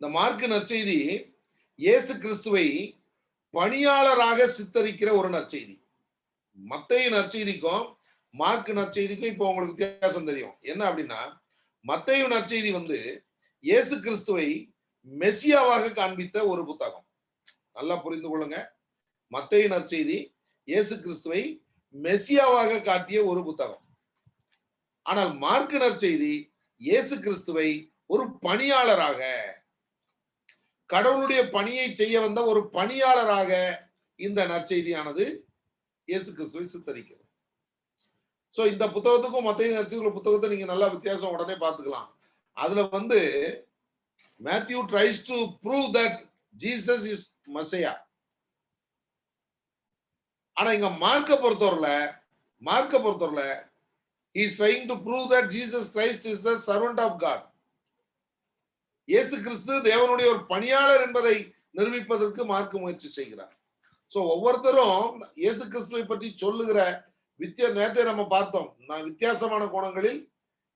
இந்த மார்க்கு நற்செய்தி இயேசு கிறிஸ்துவை பணியாளராக சித்தரிக்கிற ஒரு நற்செய்தி. மத்தேயு நற்செய்திக்கும் மார்க்கு நற்செய்திக்கும் இப்போ உங்களுக்கு வித்தியாசம் தெரியும். என்ன அப்படின்னா, மத்தேயு நற்செய்தி இயேசு கிறிஸ்துவை மெசியாவாக காண்பித்த ஒரு புத்தகம். நல்லா புரிந்து கொள்ளுங்க. மத்தேயு நற்செய்தி இயேசு கிறிஸ்துவை மெசியாவாக காட்டிய ஒரு புத்தகம். ஆனால் மார்க்கு நற்செய்தி இயேசு கிறிஸ்துவை ஒரு பணியாளராக, கடவுளுடைய பணியை செய்ய வந்த ஒரு பணியாளராக இந்த நற்செய்தியானது இயேசு கிறிஸ்துவை சித்தரிக்கிறது. சோ இந்த புத்தகத்துக்கும் மத்தேயு நற்செய்தி புத்தகத்தை நீங்க நல்லா வித்தியாசம் உடனே பார்த்துக்கலாம். அதுல Matthew tries to prove that Jesus is Messiah. ஆனா இங்க மார்க்க பொறுத்தவரையில he is trying to prove that Jesus Christ is the servant of God. இயேசு கிறிஸ்து தேவனுடைய ஒரு பணியாளர் என்பதை நிரூபிப்பதற்கு மார்க்க முயற்சி செய்கிறார். சோ ஒவ்வொருத்தரும் இயேசு கிறிஸ்துவை பற்றி சொல்லுகிற நேரத்தை நம்ம பார்த்தோம். வித்தியாசமான கோணங்களில்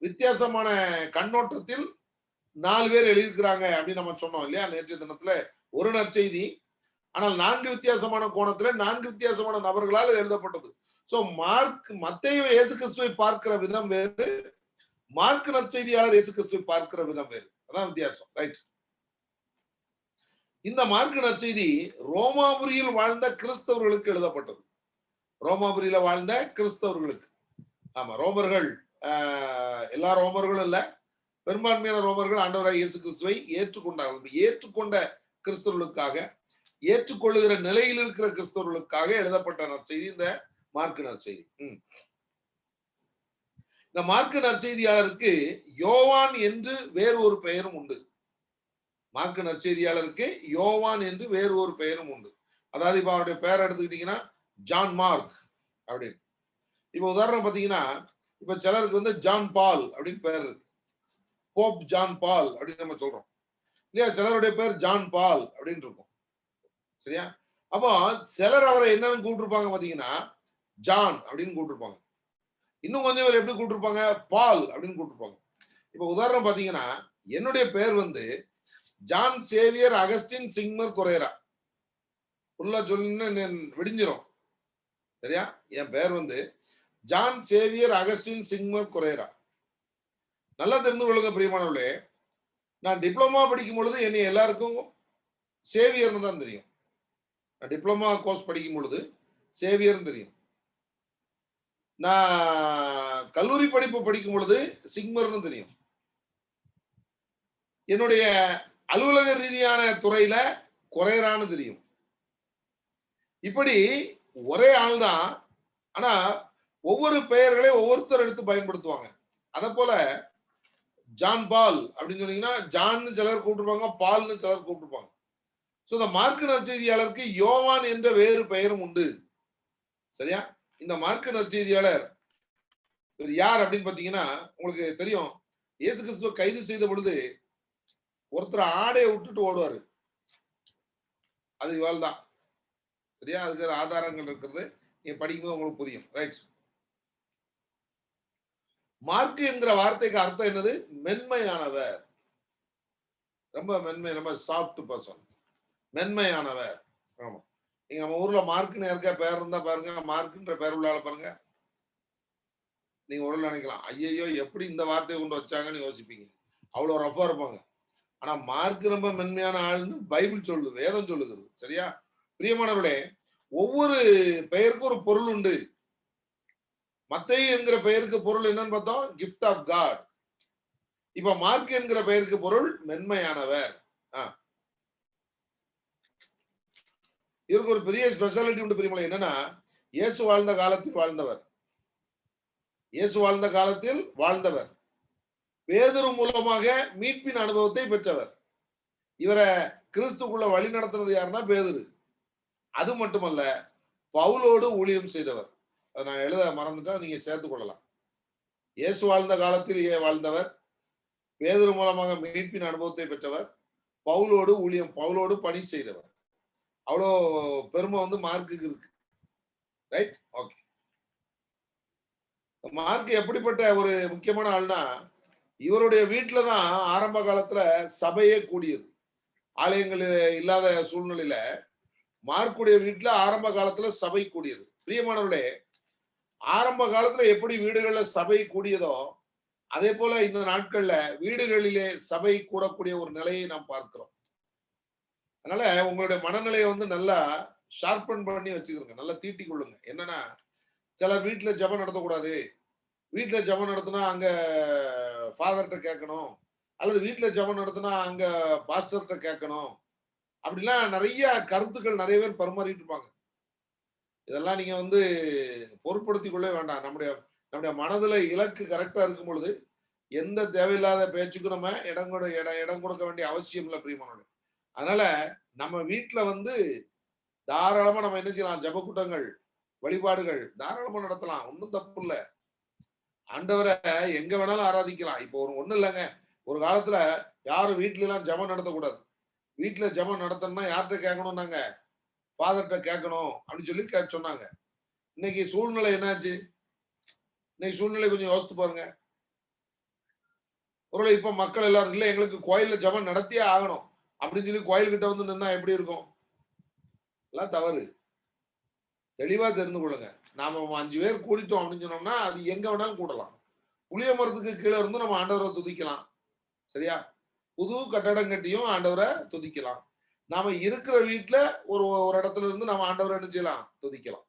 வித்தியாசமான கண்ணோட்டத்தில் 4 பேர் எழுதியிருக்கிறாங்க அப்படின்னு நம்ம சொன்னோம் இல்லையா நேற்றைய தினத்துல ஒரு நற்செய்தி. ஆனால் 4 வித்தியாசமான கோணத்துல 4 வித்தியாசமான நபர்களால் எழுதப்பட்டது. சோ மத்தேயு இயேசு கிறிஸ்துவை பார்க்கிற விதம் வேறு, மார்க்கு நற்செய்தியாளர் இயேசு கிறிஸ்துவை பார்க்கிற விதம் வேறு. அதான் வித்தியாசம். ரைட். இந்த மார்க்கு நற்செய்தி ரோமாபுரியில் வாழ்ந்த கிறிஸ்தவர்களுக்கு எழுதப்பட்டது. ரோமாபுரியில வாழ்ந்த கிறிஸ்தவர்களுக்கு. ஆமா, ரோமர்கள் எல்லா ரோமர்களும் இல்ல, பெரும்பான்மையான ரோமர்கள் ஆண்டவராகிய இயேசு கிறிஸ்துவை ஏற்றுக்கொண்டார்கள். ஏற்றுக்கொண்ட கிறிஸ்தவர்களுக்காக, ஏற்றுக்கொள்ளுகிற நிலையில் இருக்கிற கிறிஸ்தவர்களுக்காக எழுதப்பட்ட நற்செய்தி இந்த மார்க்கு நற்செய்தி. இந்த மார்க்கு நற்செய்தியாளருக்கு யோவான் என்று வேறு ஒரு பெயரும் உண்டு. மார்க்கு நற்செய்தியாளருக்கு யோவான் என்று வேறு ஒரு பெயரும் உண்டு. அதாவது இப்ப அவருடைய பெயர் எடுத்துக்கிட்டீங்கன்னா ஜான் மார்க் அப்படின்னு. இப்ப உதாரணம் பாத்தீங்கன்னா, இப்ப சிலருக்கு ஜான் பால் அப்படின்னு பெயர் இருக்கு. போப் ஜான் பால் அப்படின்னு நம்ம சொல்றோம் இல்லையா. சிலருடைய பேர் ஜான் பால் அப்படின்னு இருக்கும். சரியா? அப்போ சிலர் அவரை என்னன்னு கூப்பிட்டுருப்பாங்க பாத்தீங்கன்னா ஜான் அப்படின்னு கூப்பிட்டுருப்பாங்க. இன்னும் கொஞ்சம் பேர் எப்படி கூப்பிட்டுருப்பாங்க, பால் அப்படின்னு கூப்பிட்டுருப்பாங்க. இப்ப உதாரணம் பாத்தீங்கன்னா, என்னுடைய பேர் ஜான் சேவியர் அகஸ்டின் சிக்மர் கொரேரா. ஃபுல்லா சொல்லின்னு விடிஞ்சிரும். சரியா? என் பேர் ஜான் சேவியர் அகஸ்டின் சிக்மர் கொரேரா. நல்லா தெரிந்து கொள்ளுங்க பிரியமானவர்களே. நான் டிப்ளமா படிக்கும் பொழுது என்னை எல்லாருக்கும் சேவியர்னு தான் தெரியும். நான் டிப்ளமா கோர்ஸ் படிக்கும் பொழுது சேவியர்னு தெரியும். நான் கல்லூரி படிப்பு படிக்கும் பொழுது சிக்மர்னு தெரியும். என்னுடைய அலுவலக ரீதியான துறையில கொரேரான்னு தெரியும். இப்படி ஒரே ஆள் தான், ஆனா ஒவ்வொரு பெயர்களை ஒவ்வொருத்தர் எடுத்து பயன்படுத்துவாங்க. அத போல ஜான் பால் அப்படின்னு சொன்னீங்கன்னா ஜான் சிலர் கூப்பிட்டுருப்பாங்க, பால்னு சிலர் கூப்பிட்டுருப்பாங்க. சோ இந்த மார்க்கு நற்செய்தியாளருக்கு யோவான் என்ற வேறு பெயரும் உண்டு. சரியா? இந்த மார்க்கு நற்செய்தியாளர் யார் அப்படின்னு பாத்தீங்கன்னா, உங்களுக்கு தெரியும், இயேசு கிறிஸ்துவை கைது செய்த பொழுது ஒருத்தர் ஆடையை விட்டுட்டு ஓடுவாரு. அது இவாள் தான். சரியா? அதுக்கு ஆதாரங்கள் இருக்கிறது. நீங்க படிக்கும்போது உங்களுக்கு புரியும். ரைட். மார்க்கு என்கிற வார்த்தைக்கு அர்த்தம் என்னது? மென்மையானவர். ரொம்ப மென்மை, ரொம்ப சாஃப்ட் பர்சன், மென்மையானவர். ஆமா. நீங்க நம்ம ஊர்ல மார்க்குன்னு இருக்க பேர் இருந்தா பாருங்க, மார்க்குன்ற பேர் உள்ள பாருங்க, நீங்க உடல் நினைக்கலாம், ஐயோ எப்படி இந்த வார்த்தையை கொண்டு வச்சாங்கன்னு யோசிப்பீங்க. அவ்வளவு ரஃபா இருப்பாங்க. ஆனா மார்க் ரொம்ப மென்மையான ஆள்னு பைபிள் சொல்லுது, வேதம் சொல்லுகிறது. சரியா? பிரியமானவர்களே, ஒவ்வொரு பெயருக்கும் ஒரு பொருள் உண்டு. மத்தேயு என்கிற பெயருக்கு பொருள் என்னன்னு பார்த்தோம், கிஃப்ட் ஆஃப் காட். இப்ப மார்க் என்கிற பெயருக்கு பொருள் மென்மையானவர். இவருக்கு ஒரு பெரிய ஸ்பெஷாலிட்டி உண்டு பிரியமலை. என்னன்னா, இயேசு வாழ்ந்த காலத்தில் வாழ்ந்தவர். இயேசு வாழ்ந்த காலத்தில் வாழ்ந்தவர். பேதுரு மூலமாக மீட்பின் அனுபவத்தை பெற்றவர். இவரை கிறிஸ்துக்குள்ள வழி நடத்துறது யாருன்னா பேதுரு. அது மட்டுமல்ல, பவுலோடு ஊழியம் செய்தவர். அதை நான் எழுத மறந்துட்டா, நீங்க சேர்த்துக் கொள்ளலாம். இயேசு வாழ்ந்த காலத்தில் வாழ்ந்தவர், பேதுரு மூலமாக மீட்பின் அனுபவத்தை பெற்றவர், பவுலோடு பணி செய்தவர். அவ்வளோ பெருமை மார்க்குக்கு இருக்கு. ரைட்? ஓகே. மார்க் எப்படிப்பட்ட ஒரு முக்கியமான ஆள்னா, இவருடைய வீட்டுல தான் ஆரம்ப காலத்துல சபையே கூடியது. ஆலயங்கள் இல்லாத சூழ்நிலையில மார்க்குடைய வீட்டுல ஆரம்ப காலத்துல சபை கூடியது. பிரியமானவர்களே, ஆரம்ப காலத்துல எப்படி வீடுகள்ல சபை கூடியதோ அதே போல இந்த நாட்கள்ல வீடுகளிலே சபை கூடக்கூடிய ஒரு நிலையை நாம் பார்க்கிறோம். அதனால உங்களுடைய மனநிலையை வந்து நல்லா ஷார்பன் பண்ணி வச்சுக்கிறங்க, நல்லா தீட்டி கொள்ளுங்க. என்னன்னா, சிலர் வீட்டுல ஜெபம் நடத்தக்கூடாது, வீட்டுல ஜெபம் நடத்தினா அங்க ஃபாதர்கிட்ட கேட்கணும், அல்லது வீட்டுல ஜெபம் நடத்தினா அங்க பாஸ்டர்கிட்ட கேட்கணும், அப்படிலாம் நிறைய கருத்துக்கள் நிறைய பேர் பரிமாறிட்டு இருப்பாங்க. இதெல்லாம் நீங்க வந்து பொருட்படுத்திக் கொள்ளவே வேண்டாம். நம்முடைய நம்முடைய மனதுல இலக்கு கரெக்டா இருக்கும் பொழுது எந்த தேவையில்லாத பேச்சுக்கும் நம்ம இடம் கொடுக்க வேண்டிய அவசியம் இல்லை பிரியமானவர்களே. அதனால நம்ம வீட்டுல வந்து தாராளமா நம்ம என்ன செய்யலாம், ஜெப கூட்டங்கள், வழிபாடுகள் தாராளமா நடத்தலாம். ஒன்றும் தப்பு இல்ல. ஆண்டவரை எங்க வேணாலும் ஆராதிக்கலாம். இப்போ ஒண்ணும் இல்லைங்க, ஒரு காலத்துல யாரும் வீட்டுல எல்லாம் ஜெபம் நடத்தக்கூடாது. வீட்டுல ஜெபம் நடத்தணும்னா யார்கிட்ட கேட்கணும்னாங்க, ஃபாதர்கிட்ட கேட்கணும் அப்படின்னு சொல்லி சொன்னாங்க. இன்னைக்கு சூழ்நிலை என்னாச்சு? இன்னைக்கு சூழ்நிலை கொஞ்சம் யோசித்து பாருங்க. ஒருவேளை இப்ப மக்கள் எல்லாரும் இல்ல, எங்களுக்கு கோயில்ல ஜெபம் நடத்தியே ஆகணும் அப்படின்னு சொல்லி கோயில்கிட்ட வந்து நின்னா எப்படி இருக்கும்? எல்லாம் தவறு. தெளிவா தெரிந்து கொள்ளுங்க. நாம 5 பேர் கூடிட்டோம் அப்படின்னு சொன்னோம்னா அது எங்க வேணாலும் கூடலாம். புளிய மரத்துக்கு கீழே இருந்து நம்ம ஆண்டவரை துதிக்கலாம். சரியா? புது கட்டடம் கட்டியும் ஆண்டவரை துதிக்கலாம். நாம இருக்கிற வீட்டுல ஒரு ஒரு இடத்துல இருந்து நம்ம ஆண்டவரை என்ன செய்யலாம், துதிக்கலாம்.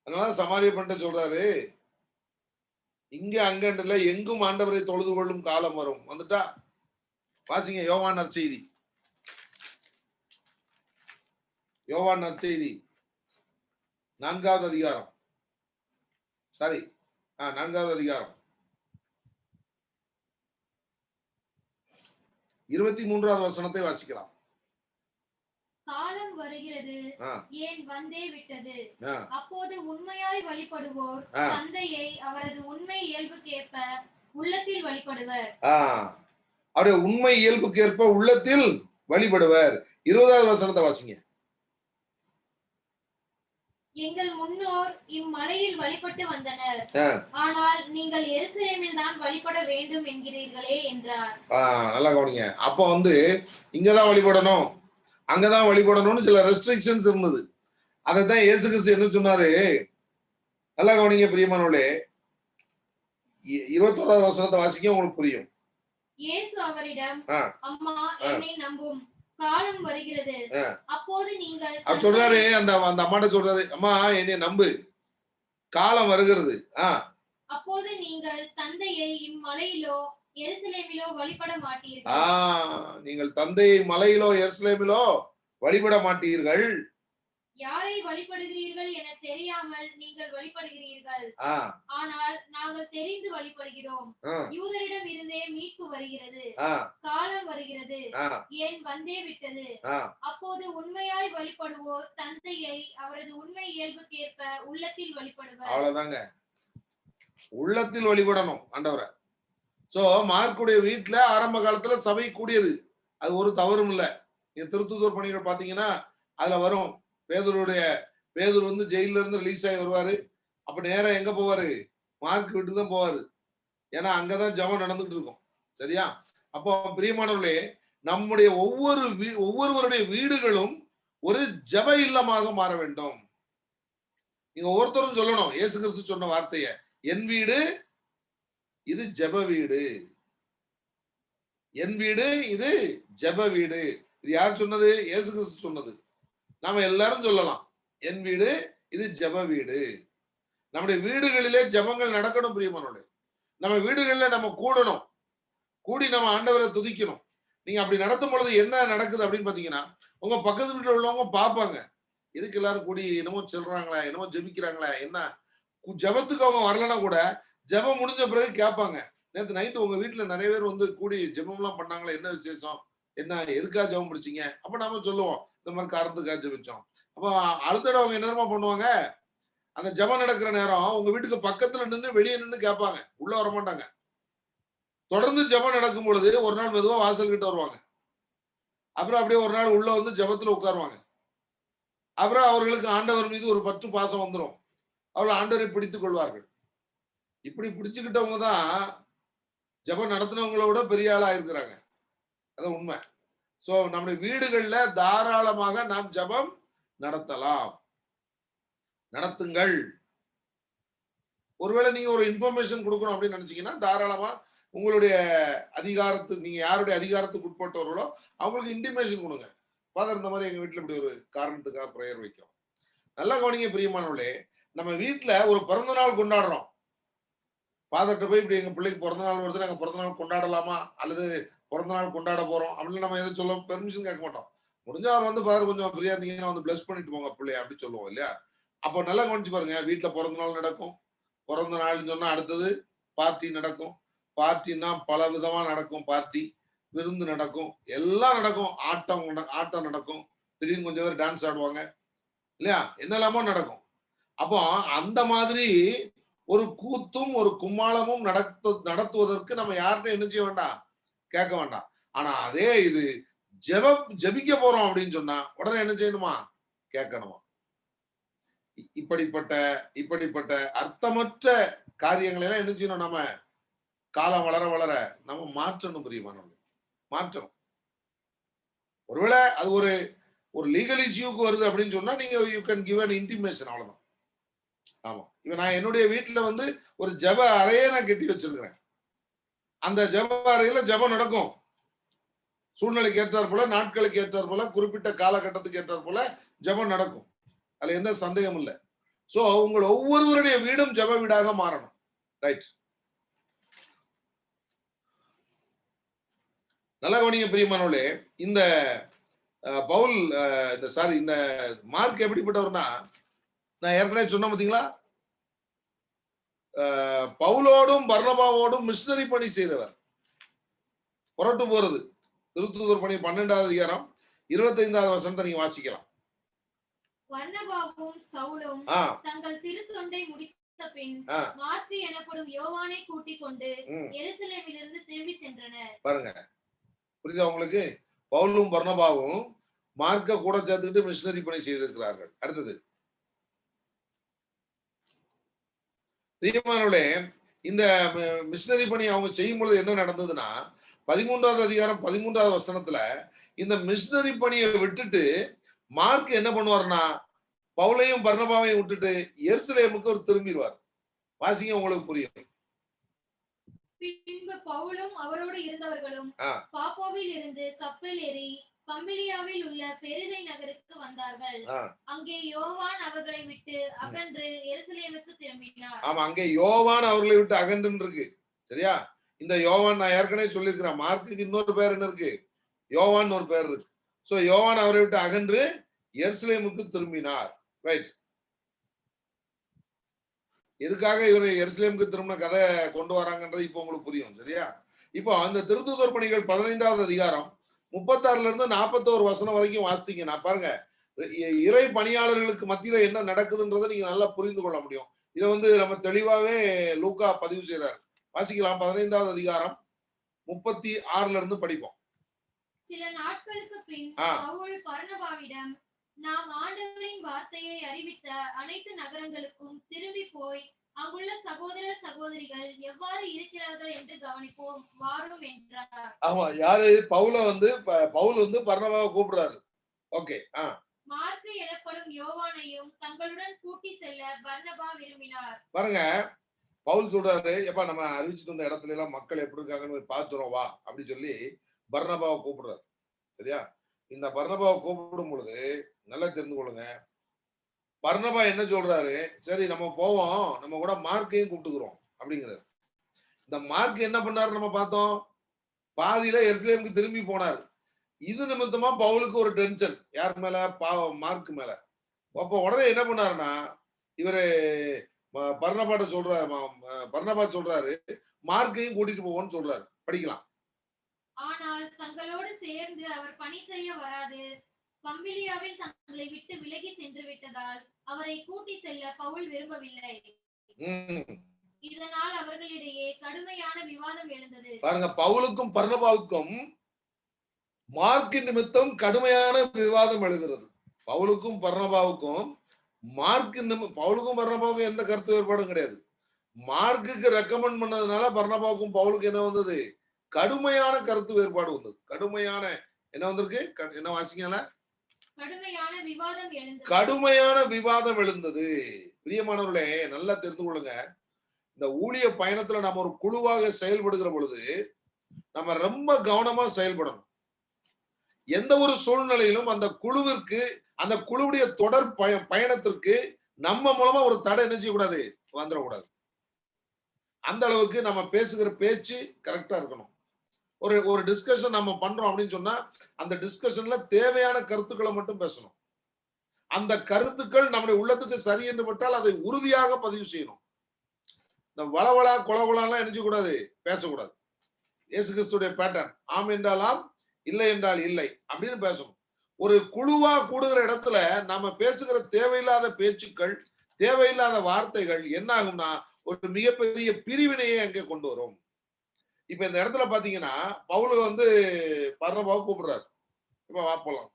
அதனால சமாரிய பண்ணிட்டு சொல்றாரு, இங்க அங்கன்றல எங்கும் ஆண்டவரை தொழுது கொள்ளும் காலம் வரும். வந்துட்டா வாசிங்க யோவான் நற்செய்தி. யோவான் நற்செய்தி 4வது அதிகாரம். சாரி, 4வது அதிகாரம் 23வது வசனத்தை வாசிக்கலாம். காலம் வருகிறது, ஏன் வந்தே விட்டது. அப்போது உண்மையாய் வழிபடுவோர் தந்தையை அவரது உண்மை இயல்புக்கேற்ப உள்ளத்தில் வழிபடுவர். அவருடைய உண்மை இயல்புக்கேற்ப உள்ளத்தில் வழிபடுவர். 20வது வசனத்தை வாசிங்க. எங்கள் முன்னோர் இம்மலையில் வழிபட்டு வந்தனர், ஆனால் நீங்கள் எருசலேமில் தான் வழிபட வேண்டும் என்கிறீர்களே என்றார். நல்லா கவனிங்க. அப்ப வந்து இங்கதான் வழிபடணும், அங்கதான் வழிபடணும்னு சில ரெஸ்ட்ரிக்ஷன்ஸ் இருந்தது. அதைத்தான் இயேசு கிறிஸ்து என்ன சொன்னாரு, நல்லா கவனிங்க பிரியமானவர்களே. 21வது வசனத்தை வாசிக்க உங்களுக்கு புரியும். இயேசு அவரிடம், அம்மா என்னை நம்பும், காலம் வருகிறது, அப்போது நீங்கள் சொல்றாரு, அந்த அம்மாட்ட சொல்றாரு, அம்மா என்னை நம்பு, காலம் வருகிறது, அப்போது நீங்கள் தந்தையை இம்மலையிலோ எருசலேமிலோ வழிபட மாட்டீர்கள். நீங்கள் தந்தையை மலையிலோ எருசலேமிலோ வழிபட மாட்டீர்கள். யாரை வழிபடுகிறீர்கள் என தெரியாமல் நீங்கள் வழிபடுகிறீர்கள், ஆனால் நாங்கள் தெரிந்து வழிபடுகிறோம். யூதரிடம் இருந்தே மீட்பு வருகிறது, காலம் வருகிறது, ஏன் வந்தே விட்டது. அப்போது உண்மையாய் வழிபடுவோர் தந்தையை அவரது உண்மை இயல்புக்கேற்ப உள்ளத்தில் வழிபடுவர். அவ்வளவுதாங்க, உள்ளத்தில் வழிபடணும் ஆண்டவரை. சோ மார்க்குடைய வீட்டுல ஆரம்ப காலத்துல சபை கூடியது, அது ஒரு தவறும் இல்ல. நீங்க திருத்துதூர் பணிகள் பாத்தீங்கன்னா அதுல வரும். பேதுரு வந்து ஜெயில இருந்து ரிலீஸ் ஆகி வருவாரு. அப்ப நேரம் எங்க போவாரு, மார்க் வீட்டுக்கு தான் போவாரு. ஏன்னா அங்கதான் ஜெபம் நடந்துட்டு இருக்கும். சரியா? அப்போ பிரியமானவர்களே, நம்முடைய ஒவ்வொருவருடைய வீடுகளும் ஒரு ஜெப இல்லமாக மாற வேண்டும். நீங்க ஒவ்வொருத்தரும் சொல்லணும் இயேசு கிறிஸ்து சொன்ன வார்த்தைய, என் வீடு இது ஜெப வீடு, என் வீடு இது ஜெப வீடு. இது யார் சொன்னது? இயேசு கிறிஸ்து சொன்னது. நாம எல்லாரும் சொல்லலாம், என் வீடு இது ஜெப வீடு. நம்முடைய வீடுகளிலே ஜெபங்கள் நடக்கணும் பிரியமானவர்களே. நம்ம வீடுகளில நம்ம கூடணும், கூடி நம்ம ஆண்டவரை துதிக்கணும். நீங்க அப்படி நடத்தும் பொழுது என்ன நடக்குது அப்படின்னு பாத்தீங்கன்னா, உங்க பக்கத்து வீட்டுல உள்ளவங்க பார்ப்பாங்க, எதுக்கு எல்லாரும் கூடி என்னமோ சொல்றாங்களா, என்னமோ ஜெபிக்கிறாங்களா, என்ன ஜெபத்துக்கு அவங்க வரலன்னா கூட ஜெபம் முடிஞ்ச பிறகு கேட்பாங்க, நேற்று நைட்டு உங்க வீட்டுல நிறைய பேர் வந்து கூடி ஜெபம் எல்லாம் பண்ணாங்களா, என்ன விசேஷம், என்ன எதுக்காக ஜெபம் முடிச்சீங்க? அப்ப நாம சொல்லுவோம், இந்த மாதிரி காரணத்துக்காக ஜெபிச்சோம். அப்ப அடுத்த தடவை அவங்க என்ன பண்ணுவாங்க, அந்த ஜெபம் நடக்கிற நேரம் உங்க வீட்டுக்கு பக்கத்துல நின்று வெளியே நின்று கேட்பாங்க, உள்ள வர மாட்டாங்க. தொடர்ந்து ஜெபம் நடக்கும் பொழுது ஒரு நாள் மெதுவா வாசல் கிட்ட வருவாங்க. அப்புறம் அப்படியே ஒரு நாள் உள்ள வந்து ஜெபத்துல உட்காருவாங்க. அப்புறம் அவர்களுக்கு ஆண்டவர் மீது ஒரு பற்று பாசம் வந்துடும். அவர்கள் ஆண்டவரை பிடித்துக் கொள்வார்கள். இப்படி பிடிச்சுக்கிட்டவங்க தான் ஜெபம் நடத்தினவங்களோட பெரிய ஆளா இருக்கிறாங்க. அதான் உண்மை. சோ நம்முடைய வீடுகள்ல தாராளமாக நாம் ஜெபம் நடத்தலாம், நடத்துங்கள். ஒருவேளை நீங்க ஒரு இன்ஃபர்மேஷன் கொடுக்கணும் அப்படின்னு நினைச்சீங்கன்னா தாராளமா உங்களுடைய அதிகாரத்துக்கு, நீங்க யாருடைய அதிகாரத்துக்கு உட்பட்டவர்களோ அவங்களுக்கு இன்டிமேஷன் கொடுங்க. ஃபாதர், இந்த மாதிரி எங்க வீட்டுல இப்படி ஒரு காரணத்துக்காக பிரேயர் வைக்கிறோம். நல்லா கவனிங்க பிரியமானவர்களே, நம்ம வீட்டுல ஒரு பிறந்த நாள் கொண்டாடுறோம். ஃபாதர்கிட்ட போய் இப்படி எங்க பிள்ளைக்கு பிறந்த நாள் வருது, நாங்க பிறந்த நாள் கொண்டாடலாமா அல்லது பிறந்த நாள் கொண்டாட போறோம் அப்படின்னு நம்ம எதை சொல்ல பெர்மிஷன் கேட்க மாட்டோம். முடிஞ்சா அவர் வந்து ஃபாதர் கொஞ்சம் ஃப்ரீயா இருந்தீங்கன்னா வந்து பிளஸ் பண்ணிட்டு போங்க பிள்ளைய அப்படி சொல்லுவோம் இல்லையா? அப்போ நல்லா கவனிச்சு பாருங்க, வீட்டுல பிறந்த நாள் நடக்கும். பிறந்த நாள்னு சொன்னா அடுத்தது பார்ட்டி நடக்கும். பார்ட்டினா பல விதமா நடக்கும். பார்ட்டி, விருந்து நடக்கும், எல்லாம் நடக்கும். ஆட்டம் நடக்கும். திடீர்னு கொஞ்சம் பேர் டான்ஸ் ஆடுவாங்க இல்லையா? என்னெல்லாமோ நடக்கும். அப்போ அந்த மாதிரி ஒரு கூத்தும் ஒரு கும்மாளமும் நடத்துவதற்கு நம்ம யார்கிட்ட என்ன செய்ய வேண்டாம், கேட்க வேண்டாம். ஆனா அதே இது ஜெபிக்க போறோம் அப்படின்னு சொன்னா உடனே என்ன செய்யணுமா, கேட்கணுமா. இப்படிப்பட்ட அர்த்தமற்ற காரியங்களை எல்லாம் என்ன செய்யணும், நம்ம காலம் வளர வளர நம்ம மாற்றணும் பிரியமானவர்களே, மாற்றணும். ஒருவேளை அது ஒரு லீகல் இஷ்யூக்கு வருது அப்படின்னு சொன்னா நீங்க you can give an intimation, அவ்வளவுதான். ஆமா, இப்ப நான் என்னுடைய வீட்டுல வந்து ஒரு ஜெப அறையே நான் கட்டி வச்சிருக்கிறேன். அந்த ஜெப அறையில ஜெபம் நடக்கும். சூழ்நிலைக்கு ஏற்றார் போல, நாட்களுக்கு ஏற்றார் போல, குறிப்பிட்ட காலகட்டத்துக்கு ஏற்றார் போல ஜெபம் நடக்கும். அதுல எந்த சந்தேகம் இல்லை. சோ உங்கள் ஒவ்வொருவருடைய வீடும் ஜெப வீடாக மாறணும். ரைட், நல்லா கவனிங்க பிரியமானவர்களே. இந்த பவுல் இந்த மார்க் எப்படிப்பட்டவர்னா, நான் ஏற்கனவே சொன்ன பாத்தீங்களா, பவுலோடும் பர்னபாவோடும் மிஷனரி பணி செய்தவர். புறட்டு போறது திருத்தூதர் பணி 12வது அதிகாரம் 25வது வசனத்தை நீங்க வாசிக்கலாம். பர்னபாவும் சவுலும் தங்கள் திருத்தொண்டை முடித்த பின் மார்க்கு எனப்படும் யோவானை கூட்டிக் கொண்டு எருசலேமிலிருந்து திரும்பி சென்றனர். பாருங்க, புரியுதா உங்களுக்கு? பவுலும் பர்னபாவும் மார்க்க கூட சேர்த்துக்கிட்டு மிஷனரி பணி செய்திருக்கிறார்கள். அடுத்தது பிரியமானவர்களே, இந்த மிஷனரி பணி அவங்க செய்யும் பொழுது என்ன நடந்ததுன்னா, 13வது அதிகாரம் 13வது வசனத்துல இந்த மிஷனரி பணியை விட்டுட்டு மார்க் என்ன பண்ணுவார்னா, பவுலையும் பர்னபாவையும் விட்டுட்டு எருசலேமுக்கு ஒரு திரும்பிடுவார். வாசிங்க, உங்களுக்கு புரியும். பின்பு பவுலும் அவரோடு இருந்தவர்களும் பாப்போவில் இருந்து கப்பல் ஏறி பம்பிலியாவில் உள்ள பெருகை நகருக்கு வந்தார்கள். அங்கே யோவான் அவர்களை விட்டு அகன்று எருசலேமுக்கு திரும்பினார். ஆமா, அங்கே யோவான் அவர்களை விட்டு அகன்று இருக்கு. சரியா? இந்த யோவான் நான் ஏற்கனவே சொல்லியிருக்கிறேன். மார்க்குக்கு இன்னொரு பேர் என்ன இருக்கு, யோவான் ஒரு பேர் இருக்கு. சோ யோவான் அவரை விட்டு அகன்று எருசலேமுக்கு திரும்பினார். ரைட், எதுக்காக இவரை எருசலேமுக்கு திரும்பின கதை கொண்டு வராங்கன்றது இப்போ உங்களுக்கு புரியும். சரியா? இப்போ அந்த திருத்தூதர் பணிகள் 15வது அதிகாரம் 36ல இருந்து 41 வசனம் வரைக்கும் வாசித்தீங்கன்னா பாருங்க, இறை பணியாளர்களுக்கு மத்தியில என்ன நடக்குதுன்றதை நீங்க நல்லா புரிந்து கொள்ள முடியும். இதை வந்து நம்ம தெளிவாவே லூக்கா பதிவு செய்யறாரு. வாசிக்கலாம். 15வது அதிகாரம் 36ல இருந்து படிப்போம். சில நாட்களுக்கு பின் பவுல் பர்னபாவிடம், நாம் ஆண்டவரின் வார்த்தையை அறிவித்த அனைத்து நகரங்களுக்கும் திரும்பி போய் அங்குள்ள சகோதர சகோதரிகள் எவ்வாறு இருக்கிறார்கள் என்று கவனிப்போம் வாரும் என்றார். ஆமா, யாரு? பவுல் வந்து பர்னபாவை கூப்பிடுறாரு. ஓகே. மார்க்கு எனப்படும் யோவானையும் தங்களுடன் கூட்டி செல்ல பர்னபா விரும்பினார். பாருங்க, பவுல் சொல்றாரு, எப்ப நம்ம அறிவிச்சுட்டு வந்த இடத்துல எல்லாம் மக்கள் எப்படி இருக்காங்கன்னு பார்த்துறோம் வா அப்படி சொல்லி பர்னபாவை கூப்பிடுறாரு. சரியா? இந்த பர்னபாவை கூப்பிடும் பொழுது நல்லா தெரிந்து கொள்ளுங்க, பர்னபா என்ன சொல்றாரு, சரி நம்ம போவோம், நம்ம கூட மார்க்கையும் கூப்பிட்டுக்கிறோம் அப்படிங்கிறாரு. இந்த மார்க் என்ன பண்ணாரு நம்ம பார்த்தோம், பாதியில எருசலேமுக்கு திரும்பி போனாரு. இது நிமித்தமா பவுலுக்கு ஒரு டென்ஷன். யார் மேல? மார்க் மேல. அப்போ உடனே என்ன பண்ணாருன்னா, இவரு பர்னபாட்ட சொல்றாரு, பர்னபா சொல்றாரு மார்க்கையும் கூட்டிட்டு போவோம்னு சொல்றாரு. படிக்கலாம். ஆனால் தங்களோடு சேர்ந்து அவர் பணி செய்ய வராது பம்பிலியாவில் தங்களை விட்டு விலகி சென்று விட்டதால் அவரை கூட்டி செல்ல பவுல் விரும்பவில்லை. இதனால் அவர்களிடையே கடுமையான விவாதம் எழுந்தது. பாருங்க, பவுலுக்கும் பர்னபாவுக்கும் மார்க்கின் நிமித்தம் கடுமையான விவாதம் எழுகிறது. பவுலுக்கும் பர்னபாவுக்கும் பவுலுக்கும் பர்னபாவுக்கும் எந்த கருத்து வேறுபாடும் கிடையாது. மார்க்குக்கு ரெக்கமெண்ட் பண்ணதுனால பர்னபாவுக்கும் பவுலுக்கு என்ன வந்தது, கடுமையான கருத்து வேறுபாடு வந்தது. கடுமையான என்ன வந்திருக்கு? என்ன வாசிக்கல? கடுமையான விவாதம் எழுந்தது. பிரியமானவர்களே, நல்லா தெரிந்து கொள்ளுங்க. இந்த ஊழிய பயணத்துல நம்ம ஒரு குழுவாக செயல்படுகிற பொழுது நம்ம ரொம்ப கவனமா செயல்படணும். எந்த ஒரு சூழ்நிலையிலும் அந்த குழுவிற்கு, அந்த குழுவுடைய தொடர் பயணத்திற்கு நம்ம மூலமா ஒரு தடை என்ன செய்யக்கூடாது? வந்துடக்கூடாது. அந்த அளவுக்கு நம்ம பேசுகிற பேச்சு கரெக்டா இருக்கணும். ஒரு டிஸ்கஷன் நம்ம பண்றோம் அப்படின்னு சொன்னா அந்த டிஸ்கஷன்ல தேவையான கருத்துக்களை மட்டும் பேசணும். அந்த கருத்துக்கள் நம்முடைய உள்ளத்துக்கு சரி என்று விட்டால் அதை உறுதியாக பதிவு செய்யணும். இந்த வளவளா கொலகொலாம் என்ன கூடாது? பேசக்கூடாது. இயேசு கிறிஸ்துடைய பேட்டர்ன், ஆம் என்றால் ஆம், இல்லை என்றால் இல்லை அப்படின்னு பேசணும். ஒரு குழுவா கூடுகிற இடத்துல நாம பேசுகிற தேவையில்லாத பேச்சுக்கள், தேவையில்லாத வார்த்தைகள் என்ன ஆகும்னா ஒரு மிகப்பெரிய பிரிவினையை அங்கே கொண்டு வரும். இப்ப இந்த இடத்துல பாத்தீங்கன்னா பவுல் வந்து பர்னபாவை கூப்பிடுறாரு. இப்ப வா போலாம்,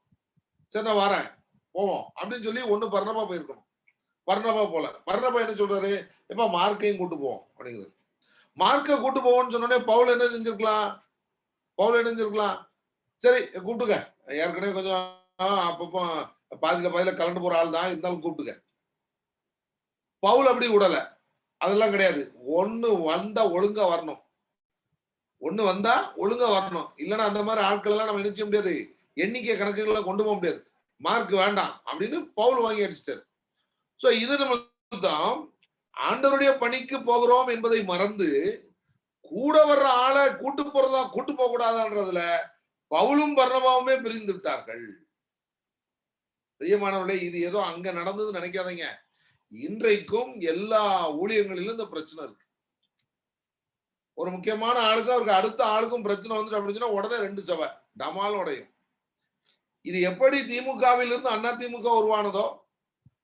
சரி நான் வரேன் போவோம் அப்படின்னு சொல்லி ஒண்ணு பர்னபா போயிருக்கணும். பர்னபா போல. பர்னபா என்ன சொல்றாரு? இப்ப மார்க்கையும் கூட்டு போவோம் அப்படிங்கிறது. மார்க்க கூட்டு போவோம்னு சொன்னோடனே பவுல் என்ன செஞ்சிருக்கலாம்? சரி கூப்பிட்டுக்க, ஏற்கனவே கொஞ்சம் அப்பப்போ பாதியில கலந்து போற ஆள் தான், இருந்தாலும் கூப்பிட்டுக்க. பவுல் அப்படி விடல. அதெல்லாம் கிடையாது. ஒண்ணு வந்தா ஒழுங்கா வரணும். இல்லைன்னா அந்த மாதிரி ஆட்கள் எல்லாம் நம்ம என்ன செய்ய முடியாது? எண்ணிக்கை கணக்குகளை கொண்டு போக முடியாது. மார்க் வேண்டாம் அப்படின்னு பவுல் வாங்கி அடிச்சிட்டாரு. சோ இது நம்ம தான் ஆண்டவருடைய பணிக்கு போகிறோம் என்பதை மறந்து கூட வர்ற ஆளை கூட்டு போக கூடாதுன்றதுல பவுலும் பர்னபாவுமே பிரிந்து விட்டார்கள். பிரியமானவர்களே, இது ஏதோ அங்க நடந்ததுன்னு நினைக்காதீங்க. இன்றைக்கும் எல்லா ஊழியங்களிலும் இந்த பிரச்சனை இருக்கு. ஒரு முக்கியமான ஆளுக்கும் அவருக்கு அடுத்த ஆளுக்கும் பிரச்சனை வந்துட்டு அப்படின்னு உடனே 2 சபை டமால் உடையும். இது எப்படி திமுகவிலிருந்து அண்ணா திமுக உருவானதோ,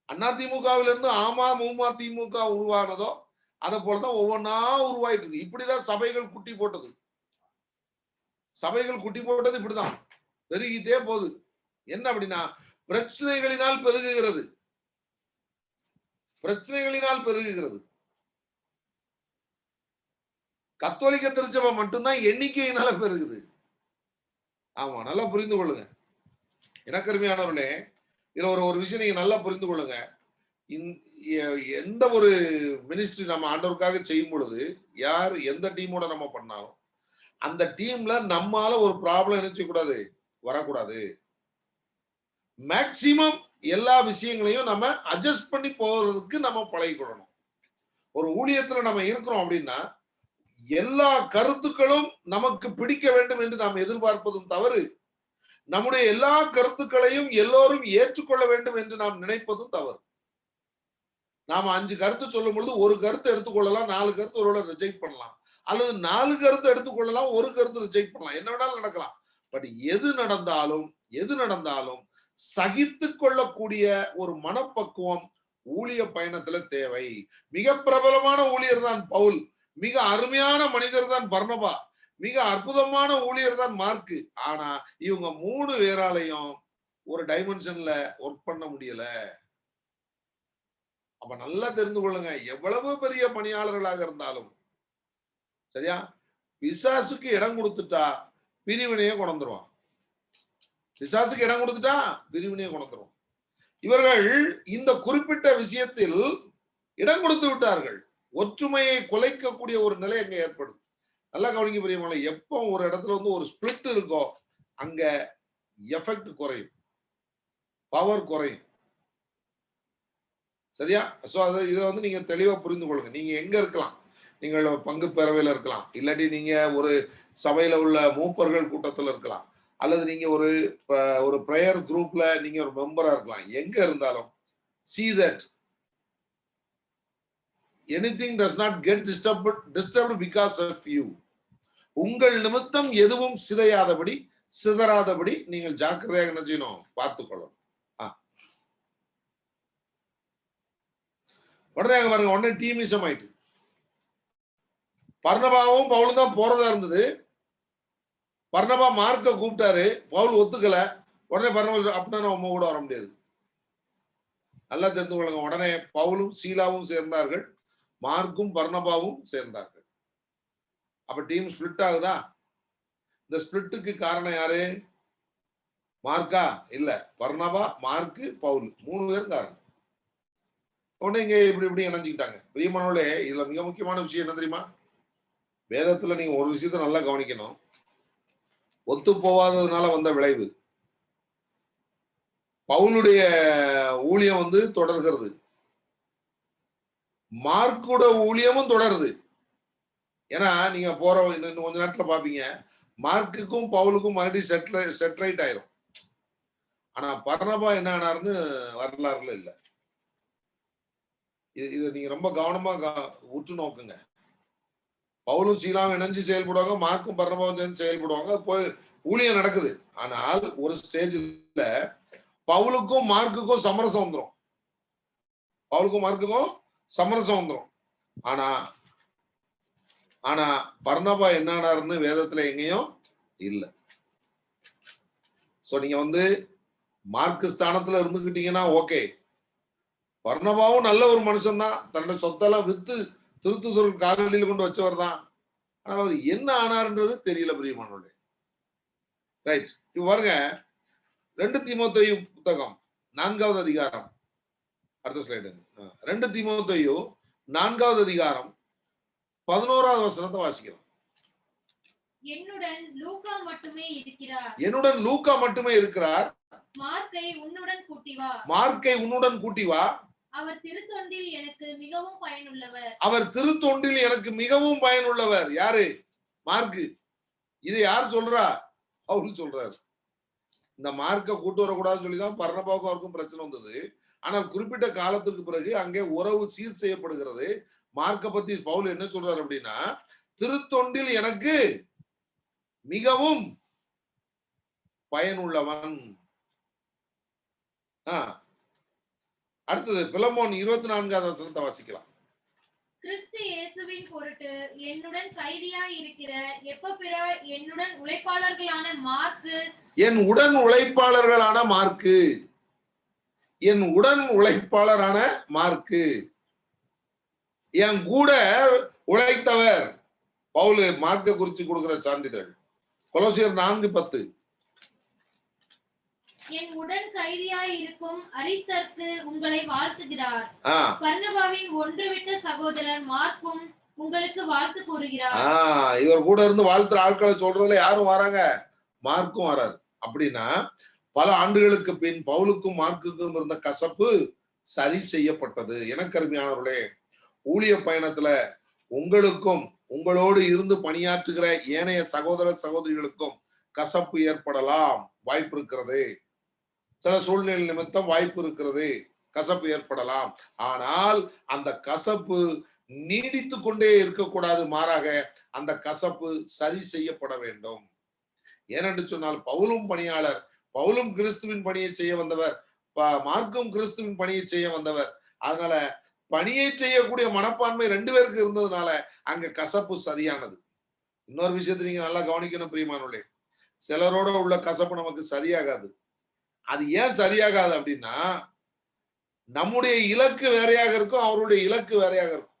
அண்ணா திமுகவிலிருந்து அமமுக உருவானதோ, அதை போலதான் ஒவ்வொன்னா உருவாயிட்டு இருக்கு. இப்படிதான் சபைகள் குட்டி போட்டது இப்படிதான் பெருகிட்டே போகுது. என்ன அப்படின்னா பிரச்சனைகளினால் பெருகுகிறது. கத்தோலிக்க திருச்சபை மட்டும்தான் எண்ணிக்கையினால பெருகுது. ஆமா, நல்லா புரிந்து கொள்ளுங்க. எனக்கருமையானவர்களே, இதுல ஒரு விஷயம் நீங்க நல்லா புரிந்து கொள்ளுங்க. எந்த ஒரு மினிஸ்ட்ரி நம்ம ஆண்டவருக்காக செய்யும் பொழுது, யார் எந்த டீமோட நம்ம பண்ணாலும் அந்த டீம்ல நம்மால ஒரு ப்ராப்ளம் நினைச்ச கூடாது, வரக்கூடாது. மேக்சிமம் எல்லா விஷயங்களையும் நம்ம அட்ஜஸ்ட் பண்ணி போறதுக்கு நம்ம பழகிக்கொள்ளணும். ஒரு ஊழியத்துல நம்ம இருக்கிறோம் அப்படின்னா எல்லா கருத்துக்களும் நமக்கு பிடிக்க வேண்டும் என்று நாம் எதிர்பார்ப்பதும் தவறு. நம்முடைய எல்லா கருத்துக்களையும் எல்லோரும் ஏற்றுக்கொள்ள வேண்டும் என்று நாம் நினைப்பதும் தவறு. நாம 5 கருத்து சொல்லும் பொழுது ஒரு கருத்து எடுத்துக்கொள்ளலாம், 4 கருத்து ஒருவேளை ரிஜெக்ட் பண்ணலாம், அல்லது 4 கருத்து எடுத்துக்கொள்ளலாம், ஒரு கருத்து ரிஜெக்ட் பண்ணலாம், என்ன வேணாலும் நடக்கலாம். பட் எது நடந்தாலும் சகித்து கொள்ளக்கூடிய ஒரு மனப்பக்குவம் ஊழிய பயணத்துல தேவை. மிக பிரபலமான ஊழியர் தான் பவுல், மிக அருமையான மனிதர் தான் பர்னபா, மிக அற்புதமான ஊழியர் தான் மார்க்கு. ஆனா இவங்க 3 பேராலையும் ஒரு டைமென்ஷன்ல ஒர்க் பண்ண முடியல. அப்ப நல்லா தெரிந்து கொள்ளுங்க, எவ்வளவு பெரிய பணியாளர்களாக இருந்தாலும் சரியா, பிசாசுக்கு இடம் கொடுத்துட்டா பிரிவினையே கொண்டுருவான். இவர்கள் இந்த குறிப்பிட்ட விஷயத்தில் இடம் கொடுத்து விட்டார்கள். ஒற்றுமையை குலைக்கக்கூடிய ஒரு நிலை அங்க ஏற்படுது. நல்லா கவனிக்க பிரியமான, எப்போ ஒரு இடத்துல வந்து ஒரு ஸ்பிளிட் இருக்கோ அங்க எஃபெக்ட் குறையும், பவர் குறையும். சரியா? சோ இதை வந்து நீங்க தெளிவா புரிந்து கொள்ளுங்க. நீங்க எங்க இருக்கலாம், நீங்கள் பங்கு பேரவையில இருக்கலாம், இல்லாட்டி நீங்க ஒரு சபையில உள்ள மூப்பர்கள் கூட்டத்தில் இருக்கலாம், அல்லது நீங்க ஒரு பிரேயர் குரூப்ல நீங்க ஒரு மெம்பரா இருக்கலாம். எங்க இருந்தாலும் see that anything does not get disturbed because of you. உங்கள் நிமித்தம் எதுவும் சிதறாதபடி நீங்கள் ஜாக்கிரதையாக என்ன செய்யணும், பார்த்துக் கொள்ளணும். உடனே பாருங்க, உடனே டீமிசம் ஆயிட்டு. பர்னபாவும் பவுலும் தான் போறதா இருந்தது. பர்னபா மார்க்க கூப்பிட்டாரு, பவுல் ஒத்துக்கல. உடனே பர்னபா அப்படின்னா நம்ம கூட வர முடியாது. நல்லா தெரிந்து கொள்ளுங்க. உடனே பவுலும் சீலாவும் சேர்ந்தார்கள், மார்க்கும் பர்னபாவும் சேர்ந்தார்கள். அப்ப டீம் ஸ்பிளிட் ஆகுதா? இந்த ஸ்பிளிட்டுக்கு காரணம் யாரு? மார்க்கா இல்ல, பர்னபா, மார்க்கு, பவுல் 3 பேரும் காரணம். உடனே இங்க இப்படி இணைஞ்சுக்கிட்டாங்க. பிரியமானவர்களே, இதுல மிக முக்கியமான விஷயம் என்ன தெரியுமா? வேதத்துல நீங்க ஒரு விஷயத்தை நல்லா கவனிக்கணும். ஒத்து போவாததுனால வந்த விளைவு. பவுலுடைய ஊழியம் தொடர்கிறது, மார்க்கோட ஊழியமும் தொடருது. ஏன்னா நீங்க போற இன்னும் கொஞ்ச நேரத்துல பாப்பீங்க, மார்க்குக்கும் பவுலுக்கும் மறுபடியும் செட்ரைட் ஆயிரும். ஆனா பர்னபா என்ன ஆனாருன்னு வரலாறுல இல்ல. இது நீங்க ரொம்ப கவனமா உற்று நோக்குங்க. பவுலும் சீலாவும் இணைஞ்சு செயல்படுவாங்க, மார்க்கும் பர்னபாவும் சேர்ந்து செயல்படுவாங்க, போய் ஊழியம் நடக்குது. ஆனால் ஒரு ஸ்டேஜ்ல பவுலுக்கும் மார்க்குக்கும் சமரசம் வந்துடும். பவுலுக்கும் மார்க்குக்கும் சமரசம் வந்துடும். ஆனா ஆனா பர்னபா என்ன ஆனாருன்னு வேதத்துல எங்கேயும் இல்ல. சோ நீங்க மார்க்கு ஸ்தானத்துல இருந்துகிட்டீங்கன்னா ஓகே. பர்னபாவும் நல்ல ஒரு மனுஷன் தான், தன்னுடைய சொத்தெல்லாம் வித்து திருத்துதர் காலடியில் கொண்டு வச்சவர் தான். ஆனால் அவர் என்ன ஆனார்ன்றது தெரியல பிரியமானவர்களே. ரைட், இப்ப பாருங்க 2 தீமோத்தேயு புத்தகம் 4வது அதிகாரம், அடுத்த ஸ்லைடு. 2 தீமோத்தேயு 4வது அதிகாரம் 11வது வசனத்தை வாசிக்கலாம். என்னுடன் லூக்கா மட்டுமே இருக்கிறார். என்னுடன் லூக்கா மட்டுமே இருக்கிறார். மார்க்கை உன்னுடன் கூட்டி வா. மார்க்கை உன்னுடன் கூட்டி வா. அவர் திருத்தொண்டில் எனக்கு மிகவும் பயனுள்ளவர். அவர் திருத்தொண்டில் எனக்கு மிகவும் பயனுள்ளவர். யாரு? மார்க்கு. இதை யார் சொல்றா? பவுல் சொல்றாரு. இந்த மார்க்கை கூட்டு வரக்கூடாதுன்னு சொல்லிதான் பர்னபாவுக்கும் அவருக்கும் பிரச்சனை வந்தது. ஆனால் குறிப்பிட்ட காலத்துக்கு பிறகு அங்கே உறவு சீர் செய்யப்படுகிறது. மார்க்க பத்தி பவுல் என்ன சொல்றாரு அப்படின்னா, திருத்தொண்டில் எனக்கு மிகவும் பயனுள்ளவன். அடுத்தது பிலமோன் 24வது வசனத்தை வாசிக்கலாம். கிறிஸ்து இயேசுவின் பொருட்டு என்னுடன் கைதியாய் இருக்கிற எப்பபிரா என்னுடன் உழைப்பாளர்களான மார்க்கு, என் உடன் உழைப்பாளர்களான மார்க்கு, என் உடன் உழைப்பாளரான மார்க்கு, என் கூட உழைத்தவர். பவுல் மார்க்க குறித்து கொடுக்கிற சான்றிதழ் கொலோசியர் 4:10. என் உடன் கைதியாய் இருக்கும் அரிஸ்தர்க்கு உங்களை வாழ்த்துகிறார். பர்னபாவின் ஒன்றுவிட்ட சகோதரர் மார்க்கும் உங்களுக்கு வாழ்த்து கூறுகிறார். இவர் கூட இருந்து வாழ்த்துற ஆட்களை சொல்றதுல யாரும் வராங்க? மார்க்கும் வராரு. அப்படின்னா பல ஆண்டுகளுக்கு பின் பவுலுக்கும் மார்க்குக்கும் இருந்த கசப்பு சரி செய்யப்பட்டது. எனக்கு அருமையானவர்களே, ஊழிய பயணத்துல உங்களுக்கும் உங்களோடு இருந்து பணியாற்றுகிற ஏனைய சகோதர சகோதரிகளுக்கும் கசப்பு ஏற்படலாம், வாய்ப்பு இருக்கிறது. சில சூழ்நிலை நிமித்தம் வாய்ப்பு இருக்கிறது, கசப்பு ஏற்படலாம். ஆனால் அந்த கசப்பு நீடித்து கொண்டே இருக்கக்கூடாது, மாறாக அந்த கசப்பு சரி செய்யப்பட வேண்டும். ஏனென்று சொன்னால் பவுலும் பணியாளர், பவுலும் கிறிஸ்துவின் பணியை செய்ய வந்தவர், மார்க்கும் கிறிஸ்துவின் பணியை செய்ய வந்தவர். அதனால பணியை செய்யக்கூடிய மனப்பான்மை 2 பேருக்கு இருந்ததுனால அங்க கசப்பு சரியானது. இன்னொரு விஷயத்தை நீங்க நல்லா கவனிக்கணும் பிரியமானவர்களே, சிலரோட உள்ள கசப்பு நமக்கு சரியாகாது. அது ஏன் சரியாகாது அப்படின்னா, நம்முடைய இலக்கு வேறையாக இருக்கும், அவருடைய இலக்கு வேறையாக இருக்கும்.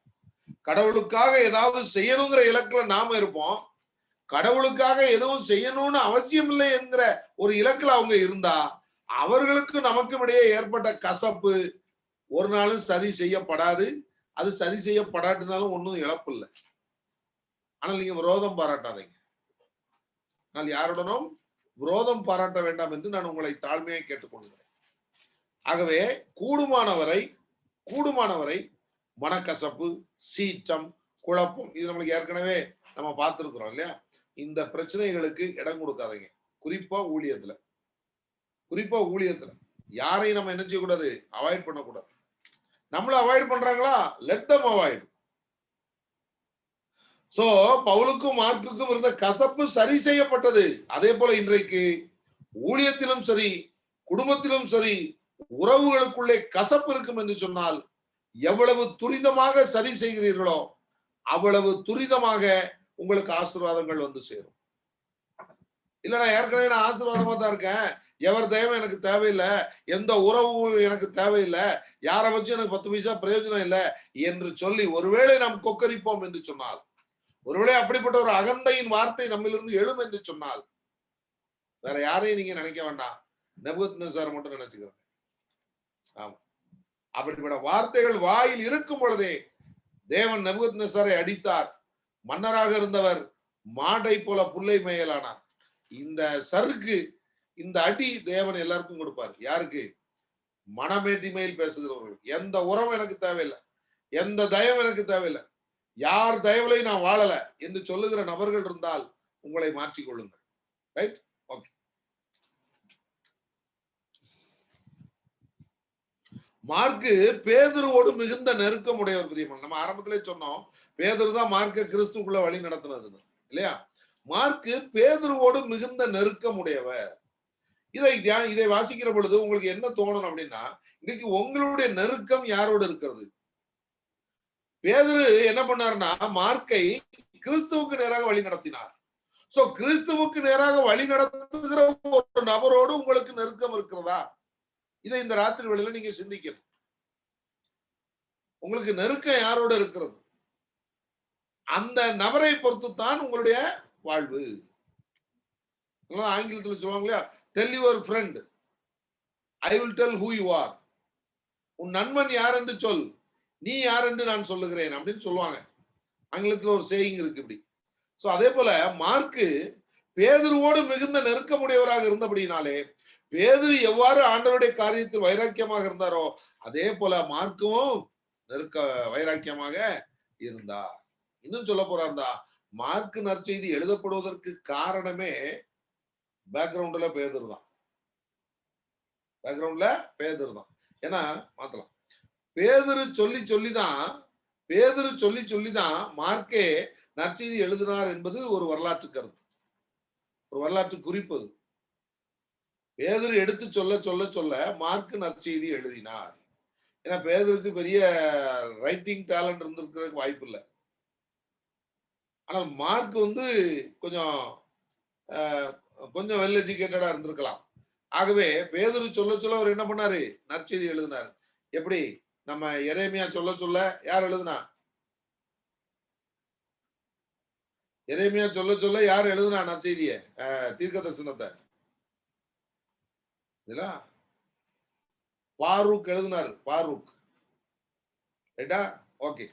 கடவுளுக்காக ஏதாவது செய்யணுங்கிற இலக்குல நாம இருப்போம், கடவுளுக்காக எதுவும் செய்யணும்னு அவசியம் இல்லை என்கிற ஒரு இலக்குல அவங்க இருந்தா, அவர்களுக்கு நமக்கும் இடையே ஏற்பட்ட கசப்பு ஒரு நாளும் சரி செய்யப்படாது. அது சரி செய்யப்படாட்டினாலும் ஒன்றும் இழப்பு இல்லை. ஆனால் நீங்க விரோதம் பாராட்டாதீங்க. ஆனால் யாருடனும் விரோதம் பாராட்ட வேண்டாம் என்று நான் உங்களை தாழ்மையை கேட்டுக்கொள்கிறேன். ஆகவே கூடுமானவரை மனக்கசப்பு, சீற்றம், குழப்பம், இது நம்மளுக்கு ஏற்கனவே நம்ம பார்த்திருக்கிறோம் இல்லையா? இந்த பிரச்சனைகளுக்கு இடம் கொடுக்காதீங்க. குறிப்பா ஊழியத்துல யாரையும் நம்ம என்ன செய்யக்கூடாது? அவாய்ட் பண்ணக்கூடாது. நம்மள அவாய்ட் பண்றாங்களா? Let them avoid. சோ பவுலுக்கும் மார்க்குக்கும் இருந்த கசப்பு சரி செய்யப்பட்டது. அதே போல இன்றைக்கு ஊழியத்திலும் சரி, குடும்பத்திலும் சரி, உறவுகளுக்குள்ளே கசப்பு இருக்கும் என்று சொன்னால், எவ்வளவு துரிதமாக சரி செய்கிறீர்களோ அவ்வளவு துரிதமாக உங்களுக்கு ஆசீர்வாதங்கள் வந்து சேரும். இல்ல, நான் ஏற்கனவே ஆசீர்வாதமா தான் இருக்கேன், எவர் தயவும் எனக்கு தேவையில்லை, எந்த உறவும் எனக்கு தேவையில்லை, யாரை வச்சு எனக்கு 10 பைசா பிரயோஜனம் இல்லை என்று சொல்லி ஒருவேளை நாம் கொக்கரிப்போம் என்று சொன்னால், ஒருவேளை அப்படிப்பட்ட ஒரு அகந்தையின் வார்த்தை நம்மிலிருந்து எழும் என்று சொன்னால், வேற யாரையும் நீங்க நினைக்க வேண்டாம். நெபுகத்நேச்சார் மட்டும் நினைச்சுக்கிறேன். ஆமா, அப்படிப்பட்ட வார்த்தைகள் வாயில் இருக்கும் பொழுதே தேவன் நெபுகத்நேச்சாரை அடித்தார். மன்னராக இருந்தவர் மாடை போல புல்லை மேயலானார். இந்த சருக்கு, இந்த அடி தேவன் எல்லாருக்கும் கொடுப்பார். யாருக்கு? மனமேட்டிமையில் பேசுகிறவர்கள். எந்த உறவு எனக்கு தேவையில்லை, எந்த தயவு எனக்கு தேவையில்லை, யார் தயவுலை நான் வாழல என்று சொல்லுகிற நபர்கள் இருந்தால் உங்களை மாற்றிக்கொள்ளுங்கள். ரைட்? ஓகே. மார்க்கு பேதுருவோடு மிகுந்த நெருக்கம் உடையவர். பிரியமான, நம்ம ஆரம்பத்திலே சொன்னோம், பேதுரு தான் மார்க்க கிறிஸ்துக்குள்ள வழி நடத்தினதுன்னு, இல்லையா? மார்க்கு பேதுருவோடு மிகுந்த நெருக்கம் உடையவர். இதை வாசிக்கிற பொழுது உங்களுக்கு என்ன தோணும் அப்படின்னா, இன்னைக்கு உங்களுடைய நெருக்கம் யாரோடு இருக்கிறது? பேதுரு என்ன பண்ணாருன்னா, மார்க்கை கிறிஸ்துவுக்கு நேராக வழி நடத்தினார். சோ கிறிஸ்துவுக்கு நேராக வழி நடத்துகிற ஒரு நபரோடு உங்களுக்கு நெருக்கம் இருக்கிறதா? இதை இந்த ராத்திரி வேளையில நீங்க சிந்திக்கணும். உங்களுக்கு நெருக்கம் யாரோடு இருக்கிறது? அந்த நபரை பொறுத்து தான் உங்களுடைய வாழ்வு. ஆங்கிலத்தில் சொல்லுவாங்க இல்லையா, tell your friend, I will tell who you are. உன் நண்பன் யார் என்று சொல், நீ யார் என்று நான் சொல்லுகிறேன் அப்படின்னு சொல்லுவாங்க. ஆங்கிலத்தில் ஒரு சேயிங் இருக்கு இப்படி. சோ அதே போல மார்க்கு பேதுருவோடு மிகுந்த நெருக்கமுடையவராக இருந்தபடினாலே, பேதுரு எவ்வாறு ஆண்டவருடைய காரியத்தில் வைராக்கியமாக இருந்தாரோ அதே போல மார்க்கும் வைராக்கியமாக இருந்தார். இன்னும் சொல்ல போறாருந்தா, மார்க்கு நற்செய்தி எழுதப்படுவதற்கு காரணமே பேக்ரவுண்ட்ல பேதுரு தான். பேக்ரவுண்ட்ல பேதுரு தான். ஏன்னா மாத்தலாம், பேதுரு சொல்லி சொல்லிதான் மார்க்கே நற்செய்தி எழுதினார் என்பது ஒரு வரலாற்று கருத்து, ஒரு வரலாற்று குறிப்பு. பேதுரு எடுத்து சொல்ல மார்க்கு நற்செய்தி எழுதினார். ஏன்னா பேதுருக்கு பெரிய ரைட்டிங் டேலண்ட் இருந்திருக்கிறதுக்கு வாய்ப்பு இல்லை. ஆனால் மார்க் கொஞ்சம் வெல் எஜுகேட்டடா இருந்திருக்கலாம். ஆகவே பேதுரு சொல்ல அவர் என்ன பண்ணாரு? நற்செய்தி எழுதினார். எப்படி? நம்ம எரேமியா சொல்ல யார் எழுதுனா? எரேமியா சொல்ல யார் எழுதுனா நற்செய்திய? தீர்க்க தரிசனத்தை பாரூக் எழுதினார். பாரூக். ரைட்டா? ஓகே.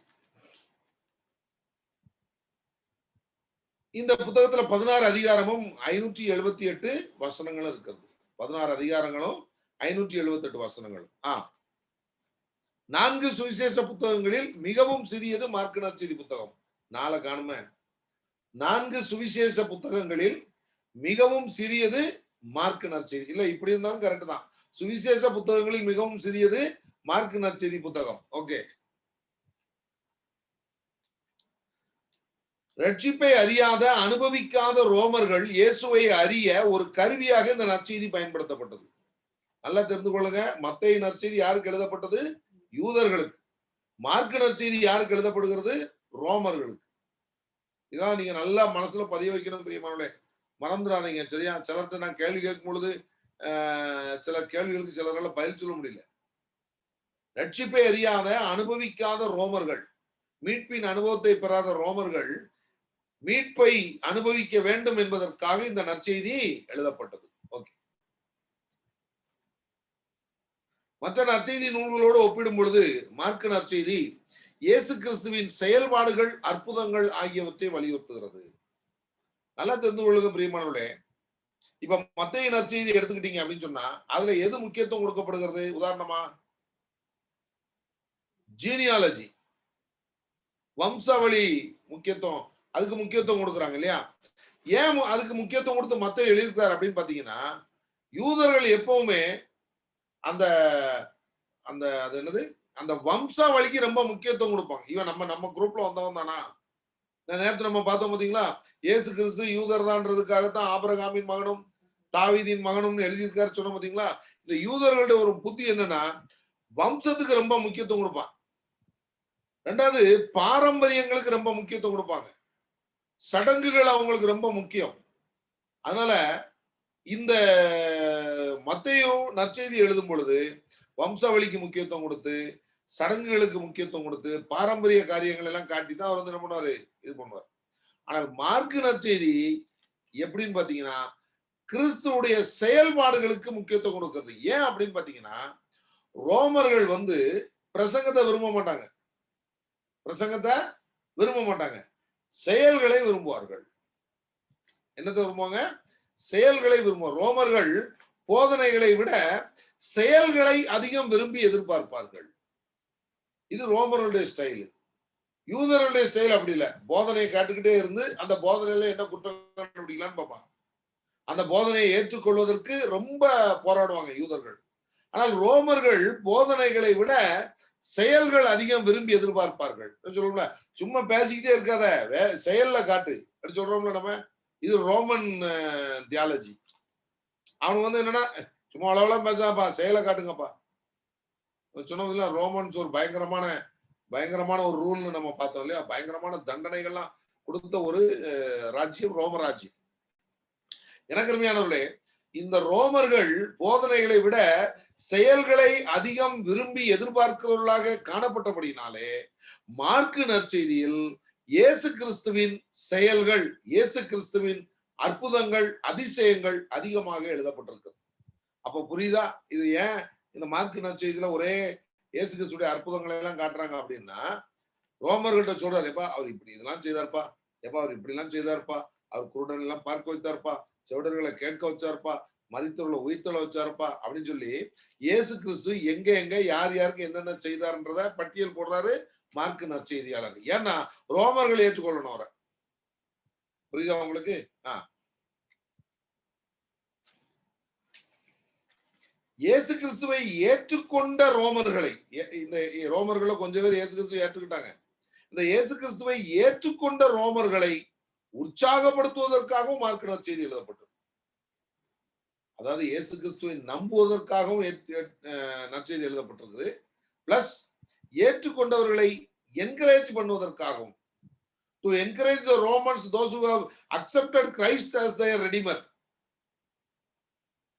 இந்த புத்தகத்துல 16 அதிகாரமும் 578 வசனங்களும் இருக்கிறது. 16 அதிகாரங்களும் 578 வசனங்களும். 4 சுவிசேஷ புத்தகங்களில் மிகவும் சிறியது மார்க்கு நற்செய்தி புத்தகம். 4 காணுமே. 4 சுவிசேஷ புத்தகங்களில் மிகவும் சிறியது மார்க்கு நற்செய்தி. இல்ல, இப்படி இருந்தாலும் கரெக்ட் தான். சுவிசேஷ புத்தகங்களில் மிகவும் சிறியது மார்க்கு நற்செய்தி புத்தகம். ஓகே. ரட்சிப்பை அறியாத, அனுபவிக்காத ரோமர்கள் இயேசுவை அறிய ஒரு கருவியாக இந்த நற்செய்தி பயன்படுத்தப்பட்டது. நல்லா தெரிந்து கொள்ளுங்க, மத்தேயு நற்செய்தி யாருக்கு எழுதப்பட்டது? யூதர்களுக்கு. மார்க்கு நற்செய்தி யாருக்கு எழுதப்படுகிறது? ரோமர்களுக்கு. இதான் நீங்க நல்லா மனசுல பதிய வைக்கணும் பிரியமானவர்களே, மறந்துடாதீங்க. சரியா? சிலர்கிட்ட நான் கேள்வி கேட்கும் பொழுது சில கேள்விகளுக்கு சிலரால பதில் சொல்ல முடியல. ரட்சிப்பை அறியாத, அனுபவிக்காத ரோமர்கள், மீட்பின் அனுபவத்தை பெறாத ரோமர்கள் மீட்பை அனுபவிக்க வேண்டும் என்பதற்காக இந்த நற்செய்தி எழுதப்பட்டது. ஓகே. மற்ற நற்செய்தி நூல்களோடு ஒப்பிடும் பொழுது மார்க்கு நற்செய்தி இயேசு கிறிஸ்துவின் செயல்பாடுகள், அற்புதங்கள் ஆகியவற்றை வலியுறுத்துகிறது. நல்லா தெரிந்து கொள்ளுங்க பிரியமானவர்களே. இப்ப மத்தேயு நற்செய்தி எடுத்துக்கிட்டீங்க அப்படின்னு சொன்னா அதுல எது முக்கியத்துவம் கொடுக்கப்படுகிறது? உதாரணமா ஜீனியாலஜி, வம்சாவளி முக்கியத்துவம், அதுக்கு முக்கியத்துவம் கொடுக்குறாங்க இல்லையா? ஏன் அதுக்கு முக்கியத்துவம் கொடுத்து மத்தேயு எழுதியிருக்காரு அப்படின்னு பாத்தீங்கன்னா, யூதர்கள் எப்பவுமே அந்த அந்த அது என்னது, அந்த வம்சாவளிக்கு ரொம்ப முக்கியத்துவம் கொடுப்பாங்க. இவன் நம்ம குரூப்ல வந்தவன் தானா? நேற்று நம்ம பார்த்தோம் பாத்தீங்களா, இயேசு கிறிஸ்து யூதர் தான்றதுக்காகத்தான் ஆபிரகாமின் மகனும் தாவீதின் மகனும் எழுதியிருக்காரு சொன்ன பாத்தீங்களா? இந்த யூதர்களுடைய ஒரு புத்தி என்னன்னா, வம்சத்துக்கு ரொம்ப முக்கியத்துவம் கொடுப்பாங்க. ரெண்டாவது, பாரம்பரியங்களுக்கு ரொம்ப முக்கியத்துவம் கொடுப்பாங்க. சடங்குகள் அவங்களுக்கு ரொம்ப முக்கியம். அதனால இந்த மத்தேயு நற்செய்தி எழுதும் பொழுது வம்சாவளிக்கு முக்கியத்துவம் கொடுத்து, சடங்குகளுக்கு முக்கியத்துவம் கொடுத்து, பாரம்பரிய காரியங்கள் எல்லாம் காட்டி தான் அவர் என்ன பண்ணுவாரு? இது பண்ணுவார். ஆனால் மார்க்கு நற்செய்தி எப்படின்னு பாத்தீங்கன்னா, கிறிஸ்துவுடைய செயல்பாடுகளுக்கு முக்கியத்துவம் கொடுக்கிறது. ஏன் அப்படின்னு பாத்தீங்கன்னா, ரோமர்கள் பிரசங்கத்தை விரும்ப மாட்டாங்க, பிரசங்கத்தை விரும்ப மாட்டாங்க, செயல்களை விரும்புவார்கள். என்னத்தை விரும்புவாங்க? செயல்களை விரும்புவார். ரோமர்கள் போதனைகளை விட செயல்களை அதிகம் விரும்பி எதிர்பார்ப்பார்கள். இது ரோமர்களுடைய ஸ்டைல். யூதர்களுடைய ஸ்டைல் அப்படி இல்லை. போதனையை கேட்டுக்கிட்டே இருந்து அந்த போதனையில என்ன குற்றம் கண்டுபிடிக்கலான்னு பார்ப்பாங்க. அந்த போதனையை ஏற்றுக்கொள்வதற்கு ரொம்ப போராடுவாங்க யூதர்கள். ஆனால் ரோமர்கள் போதனைகளை விட செயல்கள் அதிகம் விரும்பி எதிர்பார்ப்பார்கள். சொல்லுவோம்ல, சும்மா பேசிக்கிட்டே இருக்காத, செயல்ல காட்டு அப்படி சொல்றோம்ல நம்ம. இது ரோமன் தியாலஜி. அவனுக்கு என்னன்னா, சும்மா அளவுலாம் பேசாப்பா, செயலை காட்டுங்கப்பா சொன்னதுல. ரோமன்ஸ் ஒரு பயங்கரமான ஒரு ரூல்னு நம்ம பார்த்தோம் இல்லையா? பயங்கரமான தண்டனைகள்லாம் கொடுத்த ஒரு ராஜ்யம் ரோம ராஜ்யம். எனக்கு அருமையானவர்களே, இந்த ரோமர்கள் போதனைகளை விட செயல்களை அதிகம் விரும்பி எதிர்பார்க்கிறவர்களாக காணப்பட்டபடினாலே மார்க்கு நற்செய்தியில் இயேசு கிறிஸ்துவின் செயல்கள், இயேசு கிறிஸ்துவின் அற்புதங்கள், அதிசயங்கள் அதிகமாக எழுதப்பட்டிருக்கு. அப்ப புரியுதா இது ஏன் இந்த மார்க்கு நற்செய்தியில ஒரே இயேசு கிறிஸ்துடைய அற்புதங்களை எல்லாம் காட்டுறாங்க அப்படின்னா? ரோமர்கள்ட்ட சொல்றாரு, எப்பா அவர் இப்படி இதெல்லாம் செய்தார்ப்பா, எப்பா அவர் இப்படி எல்லாம் செய்தார்ப்பா, அவர் குருடன் எல்லாம் பார்க்க வைத்தார்ப்பா, செவிடர்களை கேட்க வச்சாருப்பா, மரித்தவர்களை உயிர்த்தல வச்சாருப்பா அப்படின்னு சொல்லி இயேசு கிறிஸ்து எங்க எங்க யார் யாருக்கு என்னென்ன செய்தார்ன்றத பட்டியல் போடுறாரு மார்க்கு நற்செய்தியாளர். ஏன்னா ரோமர்கள் ஏற்றுக்கொள்ளணும் அவரை. புரியுதா உங்களுக்கு? இயேசு கிறிஸ்துவை ஏற்றுக்கொண்ட ரோமர்களை, இந்த ரோமர்களை கொஞ்சம் பேர் இயேசு கிறிஸ்துவை ஏற்றுக்கிட்டாங்க. இந்த இயேசு கிறிஸ்துவை ஏற்றுக்கொண்ட ரோமர்களை உற்சாகப்படுத்துவதற்காகவும் மார்க்கு நற்செய்தி எழுதப்பட்டது. அதாவது இயேசு கிறிஸ்துவை நம்புவதற்காகவும் நற்செய்தி எழுதப்பட்டிருக்குது. பிளஸ் ஏற்றுக்கொண்டவர்களை என்கரேஜ் பண்ணுவதற்காகவும், to encourage the Romans, those who have accepted Christ as their redeemer.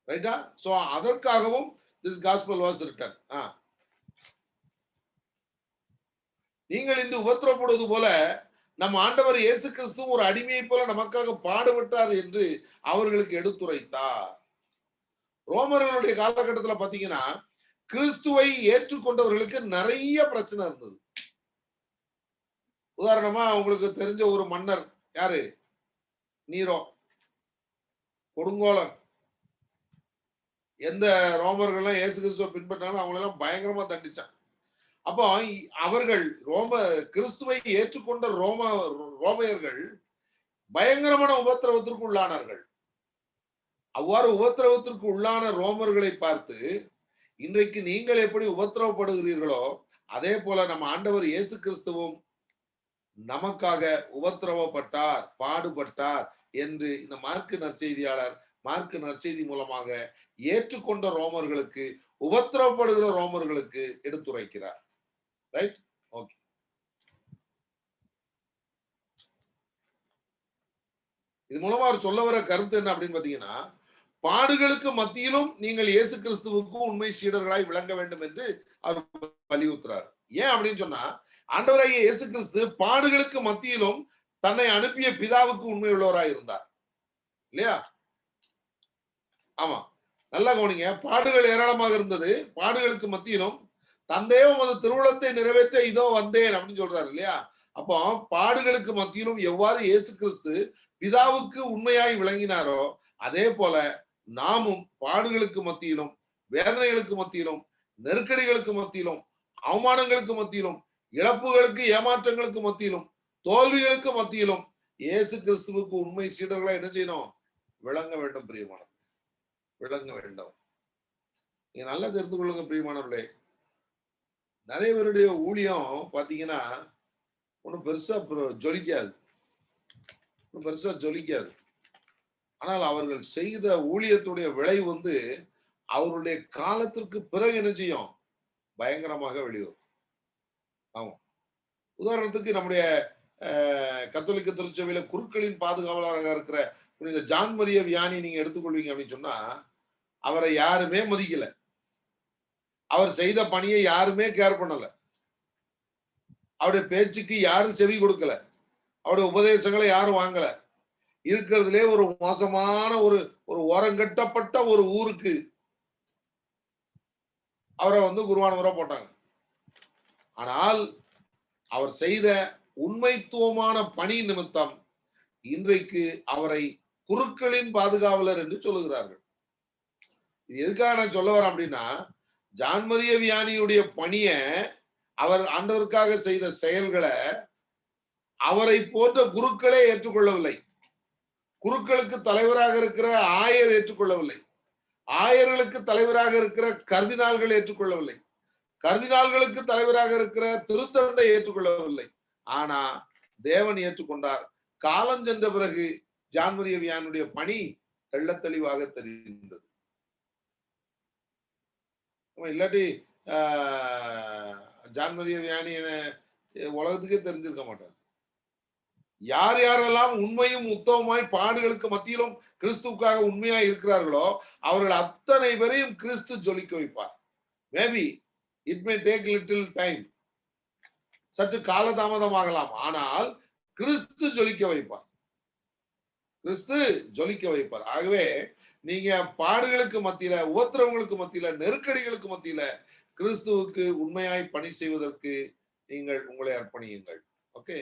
ரைட்டா? சோ அதற்காகவும் this gospel was written. நீங்கள் இன்று உபத்திரப்படுவது போல நம் ஆண்டவர் இயேசு கிறிஸ்து ஒரு அடிமையை போல நமக்காக பாடுபட்டார் என்று அவர்களுக்கு எடுத்துரைத்தார். ரோமர்களுடைய காலகட்டத்தில் பாத்தீங்கன்னா கிறிஸ்துவை ஏற்றுக்கொண்டவர்களுக்கு நிறைய பிரச்சனை இருந்தது. உதாரணமா உங்களுக்கு தெரிஞ்ச ஒரு மன்னர் யாரு? நீரோ, கொடுங்கோலன். எந்த ரோமர்கள்லாம் இயேசு கிறிஸ்துவை பின்பற்றாலும் அவங்களெல்லாம் பயங்கரமா தண்டிச்சான். அப்போ அவர்கள் கிறிஸ்துவை ஏற்றுக்கொண்ட ரோமையர்கள் பயங்கரமான உபத்திரவத்திற்கு உள்ளானார்கள். அவ்வாறு உபத்திரவத்திற்கு உள்ளான ரோமர்களை பார்த்து இன்றைக்கு நீங்கள் எப்படி உபத்திரவப்படுகிறீர்களோ அதே போல நம்ம ஆண்டவர் இயேசு கிறிஸ்துவும் நமக்காக உபத்திரவப்பட்டார், பாடுபட்டார் என்று இந்த மார்க்கு நற்செய்தியாளர் மார்க்கு நற்செய்தி மூலமாக ஏற்றுக்கொண்ட ரோமர்களுக்கு, உபத்திரவப்படுகிற ரோமர்களுக்கு எடுத்துரைக்கிறார். ரைட்? ஓகே. இது மூலமா அவர் சொல்ல வர கருத்து என்ன அப்படின்னு பாத்தீங்கன்னா, பாடுகளுக்கு மத்தியிலும் நீங்கள் இயேசு கிறிஸ்துவுக்கு உண்மை சீடர்களாய் விளங்க வேண்டும் என்று அவர் வலியுறுத்துறார். ஏன் அப்படின்னு சொன்னா, ஆண்டவராகிய இயேசு கிறிஸ்து பாடுகளுக்கு மத்தியிலும் தன்னை அனுப்பிய பிதாவுக்கு உண்மை உள்ளவராய் இருந்தார் இல்லையா? ஆமா, நல்லா கவனிங்க. பாடுகள் ஏராளமாக இருந்தது. பாடுகளுக்கு மத்தியிலும் தந்தையும் அது திருவுளத்தை நிறைவேற்ற இதோ வந்தேன் அப்படின்னு சொல்றாரு இல்லையா? அப்போ பாடுகளுக்கு மத்தியிலும் எவ்வாறு இயேசு கிறிஸ்து பிதாவுக்கு உண்மையாய் விளங்கினாரோ அதே போல நாமும் பாடுகளுக்கு மத்தியிலும், வேதனைகளுக்கு மத்தியிலும், நெருக்கடிகளுக்கு மத்தியிலும், அவமானங்களுக்கு மத்தியிலும், இழப்புகளுக்கு, ஏமாற்றங்களுக்கு மத்தியிலும், தோல்விகளுக்கு மத்தியிலும் இயேசு கிறிஸ்துவுக்கு உண்மை சீடர்களா என்ன செய்யணும்? விளங்க வேண்டும் பிரியமானவர்களே, விளங்க வேண்டும். நீங்க நல்லா தெரிந்து கொள்ளுங்க பிரியமானவர்களே. நிறைய பேருடைய ஊழியம் பாத்தீங்கன்னா ஒன்றும் பெருசா ஜொலிக்காது. ஆனால் அவர்கள் செய்த ஊழியத்துடைய விளை அவருடைய காலத்திற்கு பிறகு என்ன செய்யும்? பயங்கரமாக வெளிவரும். ஆமா, உதாரணத்துக்கு நம்முடைய கத்தோலிக்க திருச்சபையில குருக்களின் பாதுகாவலராக இருக்கிற புனித ஜான் மரிய வியானி நீங்க எடுத்துக்கொள்வீங்க அப்படின்னு சொன்னா, அவரை யாருமே மதிக்கல. அவர் செய்த பணியை யாருமே கேர் பண்ணல. அவருடைய பேச்சுக்கு யாரும் செவி கொடுக்கல. அவருடைய உபதேசங்களை யாரும் வாங்கல. இருக்கிறதுலே ஒரு மோசமான ஒரு ஒரு ஓரங்கட்டப்பட்ட ஒரு ஊருக்கு அவரை குருவானவரா போட்டாங்க. ஆனால் அவர் செய்த உண்மைத்துவமான பணி நிமித்தம் இன்றைக்கு அவரை குருக்களின் பாதுகாவலர் என்று சொல்லுகிறார்கள். இது எதுக்காக நான் சொல்ல வரேன் அப்படின்னா, ஜான் மரிய வியானியுடைய பணிய, அவர் ஆண்டவருக்காக செய்த செயல்களை அவரை போன்ற குருக்களே ஏற்றுக்கொள்ளவில்லை. குருக்களுக்கு தலைவராக இருக்கிற ஆயர் ஏற்றுக்கொள்ளவில்லை. ஆயர்களுக்கு தலைவராக இருக்கிற கர்தினால்கள் ஏற்றுக்கொள்ளவில்லை. கர்தினால்களுக்கு தலைவராக இருக்கிற திருத்தந்தை ஏற்றுக்கொள்ளவில்லை. ஆனா தேவன் ஏற்றுக்கொண்டார். காலம் சென்ற பிறகு ஜான் மரிய வியானுடைய பணி தெள்ள தெளிவாக தெரிந்தது. இல்லாட்டி ஜான் மரிய வியானி உலகத்துக்கே தெரிஞ்சிருக்க மாட்டார். யார் யாரெல்லாம் உண்மையும் உத்தவமாய் பாடுகளுக்கு மத்தியிலும் கிறிஸ்துவுக்காக உண்மையாய் இருக்கிறார்களோ அவர்கள் அத்தனை பேரையும் கிறிஸ்து ஜொலிக்க வைப்பார். Maybe it may take little time, சற்று காலதாமதமாகலாம், ஆனால் கிறிஸ்து ஜொலிக்க வைப்பார். கிறிஸ்து ஜொலிக்க வைப்பார். ஆகவே நீங்க பாடுகளுக்கு மத்தியில, உபத்திரவங்களுக்கு மத்தியில, நெருக்கடிகளுக்கு மத்தியில கிறிஸ்துவுக்கு உண்மையாய் பணி செய்வதற்கு நீங்கள் உங்களை அர்ப்பணியுங்கள். ஓகே.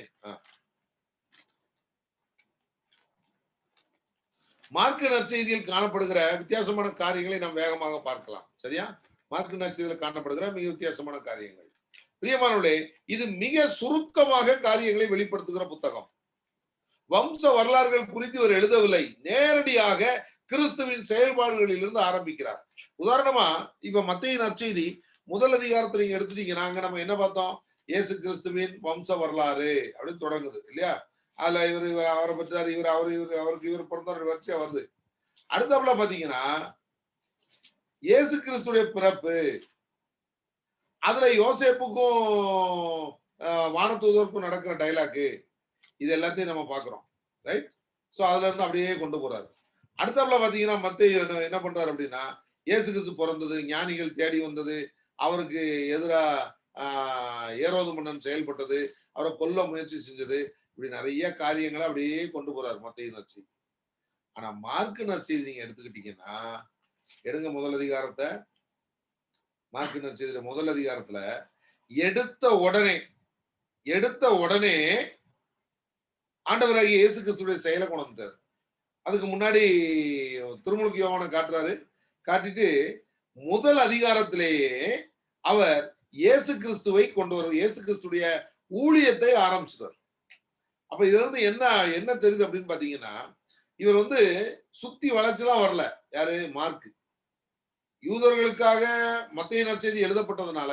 மார்க்கு நற்செய்தியில் காணப்படுகிற வித்தியாசமான காரியங்களை நாம் வேகமாக பார்க்கலாம். சரியா? மார்க்கு நற்செய்தியில் காணப்படுகிற மிக வித்தியாசமான காரியங்கள். பிரியமானவர்களே, இது மிக சுருக்கமாக காரியங்களை வெளிப்படுத்துகிற புத்தகம். வம்ச வரலாறுகள் குறித்து இவர் எழுதவில்லை. நேரடியாக கிறிஸ்துவின் செயல்பாடுகளில் இருந்து ஆரம்பிக்கிறார். உதாரணமா இப்ப மத்தேயு நற்செய்தி முதல் அதிகாரத்தை நீங்க எடுத்துட்டீங்கன்னா, அங்க நம்ம என்ன பார்த்தோம்? இயேசு கிறிஸ்துவின் வம்ச வரலாறு அப்படின்னு தொடங்குது இல்லையா? அதுல இவர் அவரை பற்றாரு, அவருக்கு இவர் பிறந்தார் வரிசையா வருது. அடுத்தப்பல பாத்தீங்கன்னா இயேசு கிறிஸ்துடைய பிறப்பு, அதுல யோசேப்புக்கும் வானதூதருக்கும் நடக்கிற டைலாக்கு, இது எல்லாத்தையும் நம்ம பாக்குறோம். ரைட்? சோ அதுல இருந்து அப்படியே கொண்டு போறாரு. அடுத்தப்பல பாத்தீங்கன்னா மத்தேயு என்ன பண்றாரு அப்படின்னா, இயேசு கிறிஸ்து பிறந்தது, ஞானிகள் தேடி வந்தது, அவருக்கு எதிரா ஏரோது மன்னன் செயல்பட்டது, அவரை கொல்ல முயற்சி செஞ்சது, இப்படி நிறைய காரியங்களை அப்படியே கொண்டு போறாரு மத்தேயு நற்செய்தி. ஆனா மார்க்கு நற்செய்தி நீங்க எடுத்துக்கிட்டீங்கன்னா, எடுங்க முதல் அதிகாரத்தை. மார்க்கு நற்செய்தியில முதல் அதிகாரத்துல எடுத்த உடனே ஆண்டவராகிய இயேசு கிறிஸ்துடைய செயலை கொண்டு வந்துட்டாரு. அதுக்கு முன்னாடி திருமுழுக்கு யோவானை காட்டுறாரு. காட்டிட்டு முதல் அதிகாரத்திலேயே அவர் இயேசு கிறிஸ்துவை கொண்டு வர, இயேசு கிறிஸ்துடைய ஊழியத்தை ஆரம்பிச்சிட்டார். அப்ப இதுல இருந்து என்ன தெரியுது அப்படின்னு பாத்தீங்கன்னா, இவர் சுத்தி வளைச்சுதான் வரல. யாரு? மார்க்கு. யூதர்களுக்காக மத்தேயு நற்செய்தி எழுதப்பட்டதுனால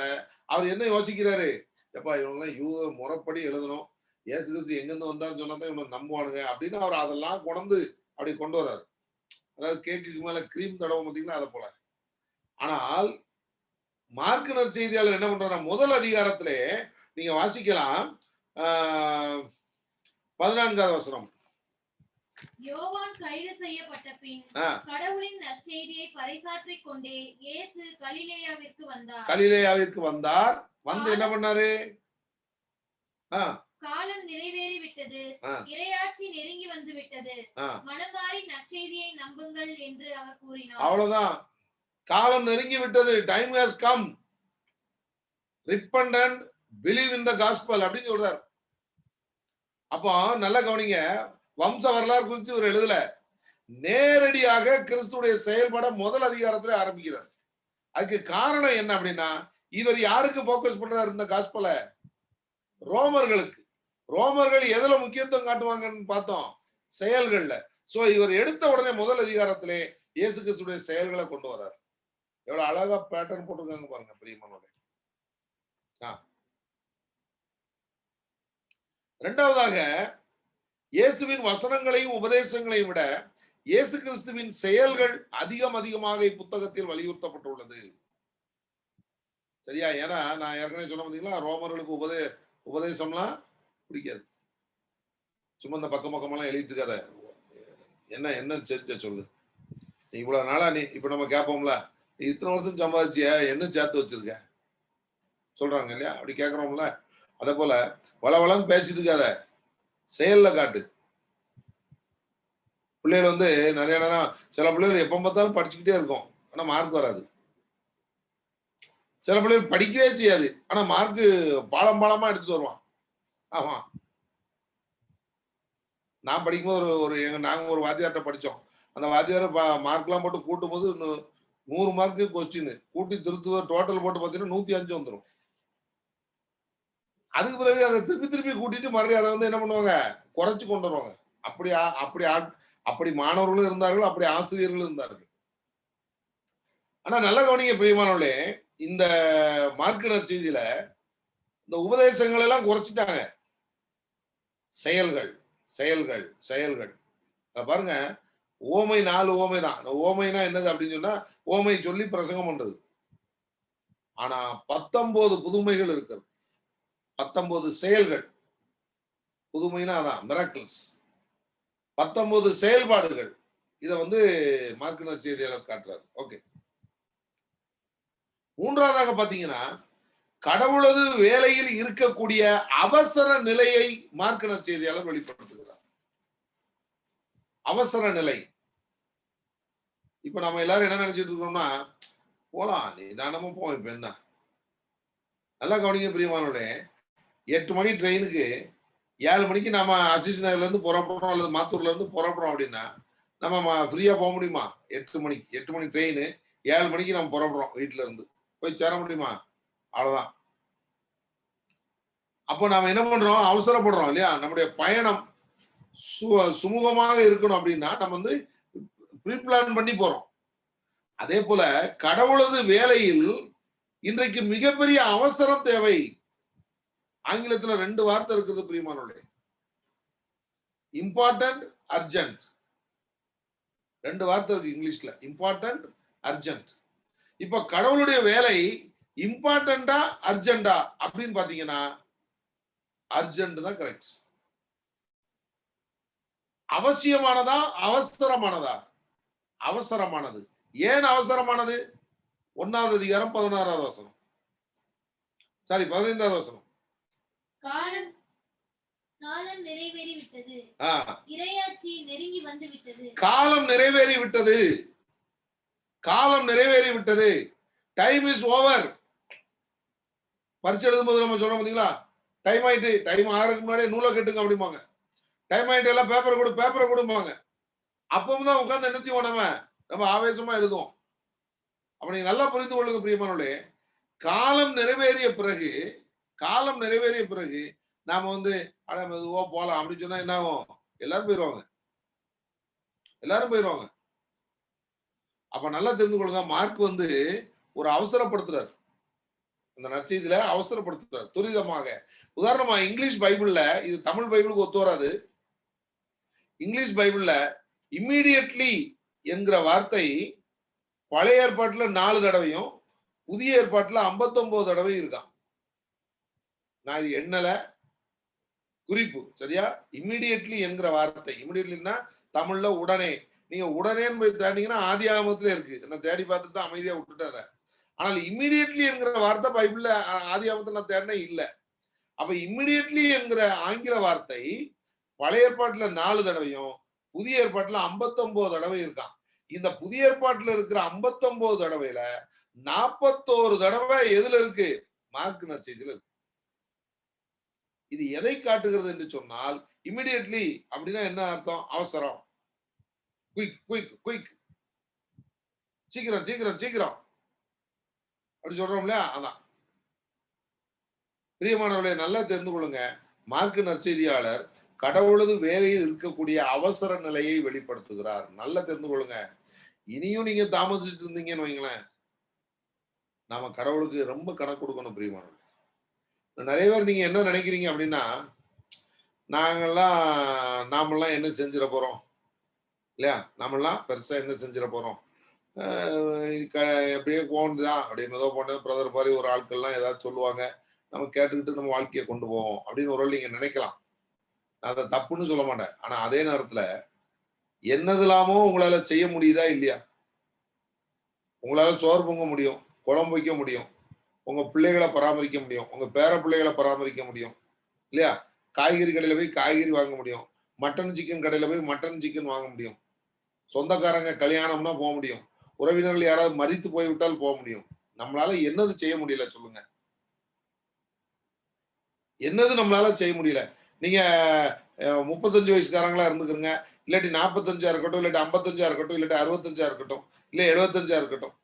அவர் என்ன யோசிக்கிறாரு? எப்பா இவங்க யூதர் முறைப்படி எழுதணும், இயேசு கிறிஸ்து எங்கிருந்து வந்தாருன்னு சொன்னாதான் இவங்க நம்புவானுங்க அப்படின்னு அவர் அதெல்லாம் அப்படி கொண்டு வர்றாரு. அதாவது கேக்குக்கு மேல கிரீம் தடவை பார்த்தீங்கன்னா அதை போல. ஆனால் மார்க்கு நற்செய்தியாளர் என்ன பண்றாரு? முதல் அதிகாரத்திலே நீங்க வாசிக்கலாம், 14வது வசனம். யோவான் கைது செய்யப்பட்ட பின் கடவுளின் நற்செய்தியை பறைசாற்றிக் கொண்டே இயேசு கலிலேயாவிற்கு வந்தார். வந்து என்ன பண்ணாரு? காலம் நிறைவேறி விட்டது, இறையாட்சி நெருங்கி வந்து விட்டது, மனமாறி நற்செய்தியை நம்புங்கள் என்று அவர் கூறினார். அவ்வளவுதான். காலம் நெருங்கி விட்டது. Time has come. Repent and believe in the gospel அப்படின்னு சொல்றார். அப்போ நல்ல கவனிங்க, வம்ச வரலாறு குறித்து இவர் எழுதல, நேரடியாக கிறிஸ்துடைய செயல்பட முதல் அதிகாரத்துல ஆரம்பிக்கிறார். அதுக்கு காரணம் என்ன அப்படின்னா, இவர் யாருக்கு போக்கஸ் பண்றாரு இந்த காஸ்பல? ரோமர்களுக்கு. ரோமர்கள் எதுல முக்கியத்துவம் காட்டுவாங்கன்னு பார்த்தோம், செயல்கள்ல. சோ இவர் எடுத்த உடனே முதல் அதிகாரத்திலே இயேசு கிறிஸ்துடைய செயல்களை கொண்டு வர்றார். எவ்வளவு அழகா பேட்டர்ன் போட்டிருக்காங்க பாருங்க பிரியமானவர்களே. இரண்டாவதாக, இயேசுவின் வசனங்களையும் உபதேசங்களையும் விட இயேசு கிறிஸ்துவின் செயல்கள் அதிகமாக இப்புத்தகத்தில் வலியுறுத்தப்பட்டுள்ளது. சரியா? ஏன்னா நான் ஏற்கனவே சொன்ன பார்த்தீங்களா, ரோமர்களுக்கு உபதேசம்லாம் பிடிக்காது. சும்மா இந்த பக்கமெல்லாம் எழுதிட்டு இருக்காத, என்ன செஞ்ச சொல்லு. இவ்வளவு நாளா இப்ப நம்ம கேட்போம்ல, இத்தனை வருஷம் சம்பாதிச்சிய, என்ன சேர்த்து வச்சிருக்க சொல்றாங்க இல்லையா? அப்படி கேட்கிறோம்ல. அதே போல வளவளன்னு பேசிட்டு இருக்காத, செயல்ல காட்டு. பிள்ளைகள் வந்து நிறைய நேரம் சில பிள்ளைகள் எப்ப பார்த்தாலும் படிச்சுக்கிட்டே இருக்கும், ஆனா மார்க் வராது. சில பிள்ளைகள் படிக்கவே செய்யாது, ஆனா மார்க் பாலம் பாலமா எடுத்துட்டு வருவான். ஆமா, நான் படிக்கும்போது நாங்க ஒரு வாத்தியார்ட்ட படிச்சோம். அந்த வாத்தியார் மார்க் எல்லாம் போட்டு கூட்டும் போது 100 மார்க்கு கொஸ்டின் கூட்டி திருத்துவ டோட்டல் போட்டு பார்த்தீங்கன்னா 105 வந்துடும். அதுக்கு பிறகு அதை திருப்பி திருப்பி கூட்டிட்டு மறுபடியும் அதை வந்து என்ன பண்ணுவாங்க, குறைச்சு கொண்டு வருவாங்க. அப்படி அப்படி அப்படி மாணவர்களும் இருந்தார்கள், அப்படி ஆசிரியர்களும் இருந்தார்கள். ஆனா நல்ல கவனிங்க பிரியமானவர்களே, இந்த மார்க் நற்செய்தியில இந்த உபதேசங்கள் எல்லாம் குறைச்சிட்டாங்க. செயல்கள் செயல்கள் செயல்கள் பாருங்க. ஓமை 4 ஓமை தான். ஓமைனா என்னது அப்படின்னு சொன்னா, ஓமை சொல்லி பிரசங்கம் பண்றது. ஆனா 19 புதுமைகள் இருக்கிறது, 19 செயல்கள். புதுமைனா அதான் மிராக்கிள்ஸ், 19 செயல்பாடுகள். இத வந்து மார்க் நற்செய்தியாளர் காட்டுறாரு. ஓகே, மூன்றாவதாக பாத்தீங்கன்னா, கடவுளது வேலையில் இருக்கக்கூடிய அவசர நிலையை மார்க் நற்செய்தியாளர் வெளிப்படுத்துகிறார். அவசர நிலை. இப்ப நம்ம எல்லாரும் என்ன நினைச்சிட்டு இருக்கோம்னா, போலாம் நிதானமா போவோம். இப்ப என்ன நல்லா கவனிங்க பிரியமானவர்களே, 8 மணி ட்ரெயினுக்கு 7 மணிக்கு நம்ம அசிஸ் நகர்ல இருந்து புறப்படுறோம் அல்லது மாத்தூர்ல இருந்து புறப்படுறோம் அப்படின்னா, நம்ம ஃப்ரீயா போக முடியுமா? 8 மணி ட்ரெயின் 7 மணிக்கு நம்ம புறப்படுறோம் வீட்டுல இருந்து, போய் சேர முடியுமா? அவ்வளவுதான். அப்போ நாம என்ன பண்றோம், அவசரப்படுறோம் இல்லையா? நம்முடைய பயணம் சுமூகமாக இருக்கணும் அப்படின்னா நம்ம வந்து ப்ரீ பிளான் பண்ணி போறோம். அதே போல கடவுளது வேலையில் இன்றைக்கு மிகப்பெரிய அவசரம் தேவை. ஆங்கிலத்துல 2 வார்த்தை இருக்குது பிரியமானவர்களே, இம்பார்ட்டன்ட், அர்ஜென்ட். 2 வார்த்தை இருக்கு இங்கிலீஷ்ல, இம்பார்ட்டன்ட், அர்ஜென்ட். இப்ப கடவுளுடைய வேலை இம்பார்ட்டண்டா அர்ஜென்டா அப்படின்னு பாத்தீங்கன்னா அர்ஜென்ட் தான் கரெக்ட். அவசியமானதா அவசரமானதா? அவசரமானது. ஏன் அவசரமானது? 1வது அதிகாரம் 16வது வசனம், சாரி 15வது வசனம். காலம் நிறைவேறி விட்டது, இறையாட்சி நெருங்கி வந்து விட்டது. காலம் நிறைவேறி விட்டது, காலம் நிறைவேறி விட்டது. Time is over. பரீட்சை எழுதும்போது நம்ம சொல்றோம் பாத்தீங்களா, டைம் ஆயிட்டு, டைம் ஆகிறதுக்கு முன்னாடியே நூலை கட்டுங்க அப்படிம்பாங்க. டைம் ஆயிட்டு எல்லாம் பேப்பரை கொடுப்பாங்க. அப்பவும் தான் உட்கார்ந்து என்ன செய்வோம், நம்ம ஆவேசமா எழுதுவோம். அப்ப நீங்க நல்லா புரிந்து கொள்ளுங்க பிரியமானவர்களே, காலம் நிறைவேறிய பிறகு நாம வந்து அட மெதுவா போலாம் அப்படின்னு சொன்னா என்ன ஆகும்? எல்லாரும் போயிடுவாங்க. அப்ப நல்லா தெரிந்து கொள்ளுங்க, மார்க் வந்து ஒரு அவசரப்படுத்துறாரு. அந்த நற்செய்தியில அவசரப்படுத்துறாரு துரிதமாக. உதாரணமா இங்கிலீஷ் பைபிள்ல, இது தமிழ் பைபிளுக்கு ஒத்து வராது. இங்கிலீஷ் பைபிள்ல இம்மீடியட்லி என்கிற வார்த்தை பழைய ஏற்பாட்டுல 4 தடவையும் புதிய ஏற்பாட்டுல 59 தடவை இருக்கான். நான் இது எண்ணல, குறிப்பு சரியா? இம்மீடியட்லி என்கிற வார்த்தை, இம்மீடியட்லின்னா தமிழ்ல உடனே. நீங்க உடனேன்னு போய் தேடிங்கன்னா ஆதியாகமத்துல இருக்கு, நான் தேடி பார்த்துட்டு தான் அமைதியா விட்டுட்டேன். ஆனால் இம்மீடியட்லி என்கிற வார்த்தை பைபிள்ல ஆதியாகமத்துல நான் தேடினே இல்ல. அப்ப இம்மீடியட்லி என்கிற ஆங்கில வார்த்தை பழைய ஏற்பாட்டுல 4 தடவையும் புதிய ஏற்பாட்டுல 59 தடவை இருக்கான். இந்த புதிய ஏற்பாட்டுல இருக்கிற 59 தடவையில 41 தடவை எதுல இருக்கு? மார்க் நற்செய்தியில இருக்கு. இது எதை காட்டுகிறது என்று சொன்னால், இமிடியட்லி அப்படின்னா என்ன அர்த்தம்? அவசரம், குயிக், சீக்கிரம் அப்படி சொல்றோம் இல்லையா? அதான் பிரியமானவர்களே, நல்லா தெரிந்து கொள்ளுங்க, மார்க் நற்செய்தியாளர் கடவுளது வேலையில் இருக்கக்கூடிய அவசர நிலையை வெளிப்படுத்துகிறார். நல்லா தெரிந்து கொள்ளுங்க. இனியும் நீங்க தாமதிச்சுட்டு இருந்தீங்கன்னு வைங்களேன், நாம கடவுளுக்கு ரொம்ப கணக்கு கொடுக்கணும் பிரியமானவர்களே. நிறைய பேர் நீங்க என்ன நினைக்கிறீங்க அப்படின்னா, நாமெல்லாம் என்ன செஞ்சிட போறோம் இல்லையா? நாமெல்லாம் பெருசா என்ன செஞ்சிட போறோம், எப்படியே போனதுதான், அப்படியே மெதுவா போனது பிரதர் மாதிரி ஒரு ஆட்கள்லாம் ஏதாவது சொல்லுவாங்க, நம்ம கேட்டுக்கிட்டு நம்ம வாழ்க்கையை கொண்டு போவோம் அப்படின்னு ஒரு நீங்க நினைக்கலாம். நான் அதை தப்புன்னு சொல்ல மாட்டேன். ஆனா அதே நேரத்துல என்னதெல்லாமோ உங்களால செய்ய முடியுதா இல்லையா? உங்களால சோறு பொங்க முடியும், குழம்பு வைக்க முடியும், உங்க பிள்ளைகளை பராமரிக்க முடியும், உங்க பேர பிள்ளைகளை பராமரிக்க முடியும் இல்லையா? காய்கறி கடையில போய் காய்கறி வாங்க முடியும், மட்டன் சிக்கன் கடையில போய் மட்டன் சிக்கன் வாங்க முடியும் சொந்தக்காரங்க கல்யாணம்னா போக முடியும், உறவினர்கள் யாராவது மரித்து போய்விட்டால் போக முடியும். நம்மளால என்னது செய்ய முடியல சொல்லுங்க? என்னது நம்மளால செய்ய முடியல? நீங்க 35 வயசுக்காரங்களா இருந்துக்கிறங்க, இல்லாட்டி 45 இருக்கட்டும், இல்லாட்டி 55 இருக்கட்டும், இல்லாட்டி 65 இருக்கட்டும், இல்ல 75 இருக்கட்டும்.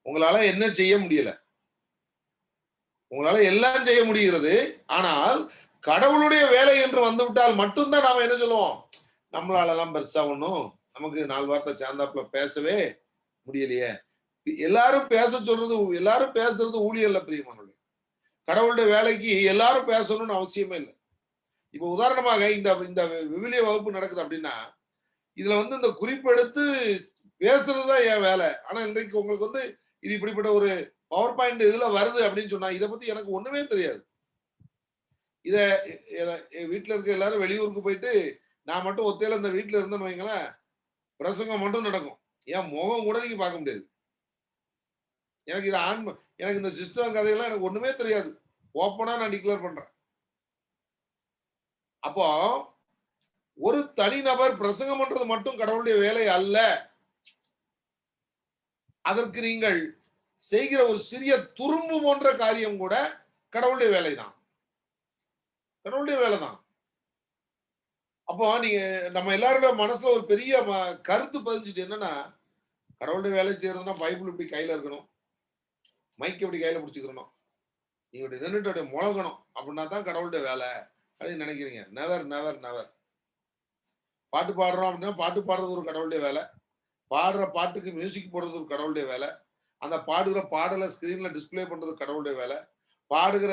உங்களால என்ன செய்ய முடியல? உங்களால எல்லாம் செய்ய முடிகிறது. ஆனால் கடவுளுடைய வேலை என்று வந்துவிட்டால் மட்டும்தான் நாம என்ன சொல்லுவோம்? நம்மளால எல்லாம் பெருசா ஒண்ணும் நமக்கு 4 வார்த்தை சேர்ந்தாப்புல பேசவே முடியலையே. எல்லாரும் பேச சொல்றது, எல்லாரும் பேசுறது ஊழியம் இல்ல பிரியமானவர்களே. கடவுளுடைய வேலைக்கு எல்லாரும் பேசணும்னு அவசியமே இல்லை. இப்ப உதாரணமாக இந்த இந்த விவிலிய வகுப்பு நடக்குது அப்படின்னா, இதுல இந்த குறிப்பெடுத்து பேசுறதுதான் என் வேலை. ஆனா இன்றைக்கு உங்களுக்கு இது இப்படிப்பட்ட ஒரு பவர் பாயிண்ட் இதுல வருது அப்படின்னு சொன்னா, இதை பத்தி எனக்கு ஒண்ணுமே தெரியாது. இத வீட்டுல இருக்க எல்லாரும் வெளியூருக்கு போயிட்டு நான் மட்டும் ஒத்தையில இந்த வீட்டுல இருந்தேன்னு வைங்களேன், பிரசங்கம் மட்டும் நடக்கும். என் முகம் கூட நீங்க பார்க்க முடியாது. எனக்கு இது எனக்கு இந்த சிஸ்டம் கதையெல்லாம் எனக்கு ஒண்ணுமே தெரியாது. ஓப்பனா நான் டிக்ளேர் பண்றேன். அப்போ ஒரு தனிநபர் பிரசங்கம் பண்றது மட்டும் கடவுளுடைய வேலை அல்ல. அதற்கு நீங்கள் செய்கிற ஒரு சிறிய துரும்பு போன்ற காரியம் கூட கடவுளுடைய வேலைதான். கடவுளுடைய வேலைதான். அப்போ நீங்க நம்ம எல்லாரோட மனசுல ஒரு பெரிய கருத்து பதிஞ்சுட்டு என்னன்னா, கடவுளுடைய வேலை செய்யறதுன்னா பைபிள் இப்படி கையில இருக்கணும், மைக் இப்படி கையில பிடிச்சுக்கணும், நீங்க இப்படி நின்றுட்டு முழங்கணும் அப்படின்னா தான் கடவுளுடைய வேலை அப்படின்னு நினைக்கிறீங்க. Never never never. பாட்டு பாடுறோம் அப்படின்னா பாட்டு பாடுறது ஒரு கடவுளுடைய வேலை, பாடுற பாட்டுக்கு மியூசிக் போடுறது ஒரு கடவுளுடைய வேலை, அந்த பாடுகிற பாடலை ஸ்கிரீன்ல டிஸ்பிளே பண்றது கடவுளுடைய வேலை, பாடுகிற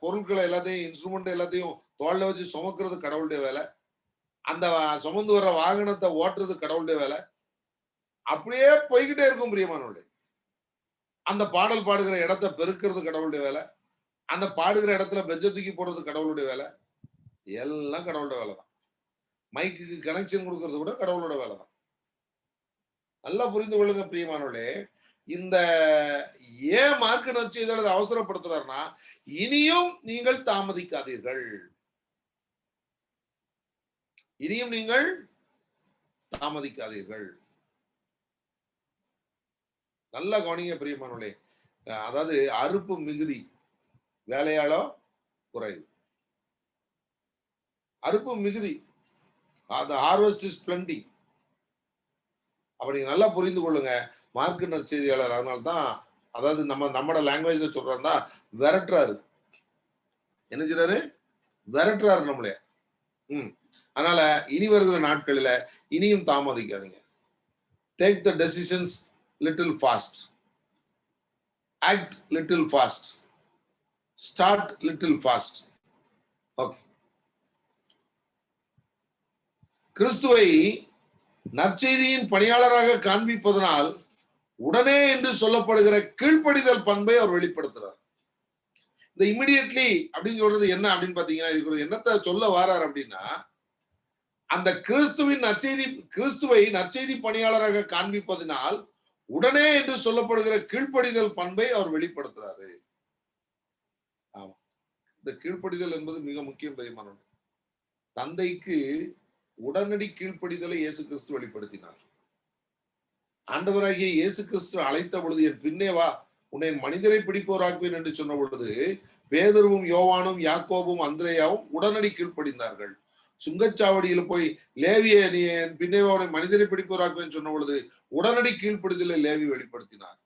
பொருட்களை எல்லாத்தையும் இன்ஸ்ட்ருமெண்ட் எல்லாத்தையும் தோல்ல வச்சு சுமக்கிறது கடவுளுடைய வேலை, அந்த சுமந்து வர்ற வாகனத்தை ஓட்டுறது கடவுளுடைய வேலை. அப்படியே போய்கிட்டே இருக்கும் பிரியமானவர்களே. அந்த பாடல் பாடுகிற இடத்தை பெருக்கிறது கடவுளுடைய வேலை, அந்த பாடுகிற இடத்துல பெஞ்ச தூக்கி போடுறது கடவுளுடைய வேலை. எல்லாம் கடவுளுடைய வேலை தான். மைக்கு கனெக்ஷன் கொடுக்கறது கூட கடவுளோட வேலை தான். நல்லா புரிந்து கொள்ளுங்க பிரியமானவர்களே. இந்த ஏன் மார்க்க நற்செய்தியாளர் அவசரப்படுத்துறாருன்னா, இனியும் நீங்கள் தாமதிக்காதீர்கள், இனியும் நீங்கள் தாமதிக்காதீர்கள். நல்லா கவனிங்க பிரியமானவர்களே. அதாவது அறுப்பு மிகுதி, வேலையாளோ குறைவு. அறுப்பு மிகுதி, the harvest is plenty. அப்படி நல்லா புரிந்து கொள்ளுங்க. மார்க்கு நற்செய்தியாளர் அதனால்தான், அதாவது நம்மட லாங்குவேஜ்ல சொல்றா விரட்டுறாரு. என்ன செய்றாரு? விரட்டுறாரு நம்மளே. அதனால இனி வருகிற நாட்களில இனியும் தாமதிக்காதீங்க. Take the decisions little fast, act little fast, start little fast. Okay. கிறிஸ்துவை நற்செய்தியின் பணியாளராக காண்பிப்பதனால் உடனே என்று சொல்லப்படுகிற கீழ்ப்படிதல் பண்பை அவர் வெளிப்படுத்துறார். இந்த இமிடியட்லி அப்படின்னு சொல்றது என்ன அப்படின்னு பாத்தீங்கன்னா, இதுக்கு என்னத்தை சொல்ல வாரார் அப்படின்னா, அந்த கிறிஸ்துவை நற்செய்தி பணியாளராக காண்பிப்பதனால் உடனே என்று சொல்லப்படுகிற கீழ்ப்படிதல் பண்பை அவர் வெளிப்படுத்துறாரு. ஆமா, இந்த கீழ்ப்படிதல் என்பது மிக முக்கியம் தெரியுமானது. தந்தைக்கு உடனடி கீழ்ப்படிதலை இயேசு கிறிஸ்து வெளிப்படுத்தினார். ஆண்டவராகிய இயேசு கிறிஸ்து அழைத்த பொழுது, என் பின்னே வா, உன்னை மனிதரை பிடிப்போராக்குவேன் என்று சொன்ன பொழுது, பேதுருவும் யோவானும் யாக்கோபும் அந்திரேயாவும் உடனடி கீழ்ப்படிந்தார்கள். சுங்கச்சாவடியில் போய் லேவிய நீ என் பின்னே வா, உன்னை மனிதரை பிடிப்போராக்குவேன் சொன்ன பொழுது உடனடி கீழ்ப்படிதலை லேவி வெளிப்படுத்தினார்.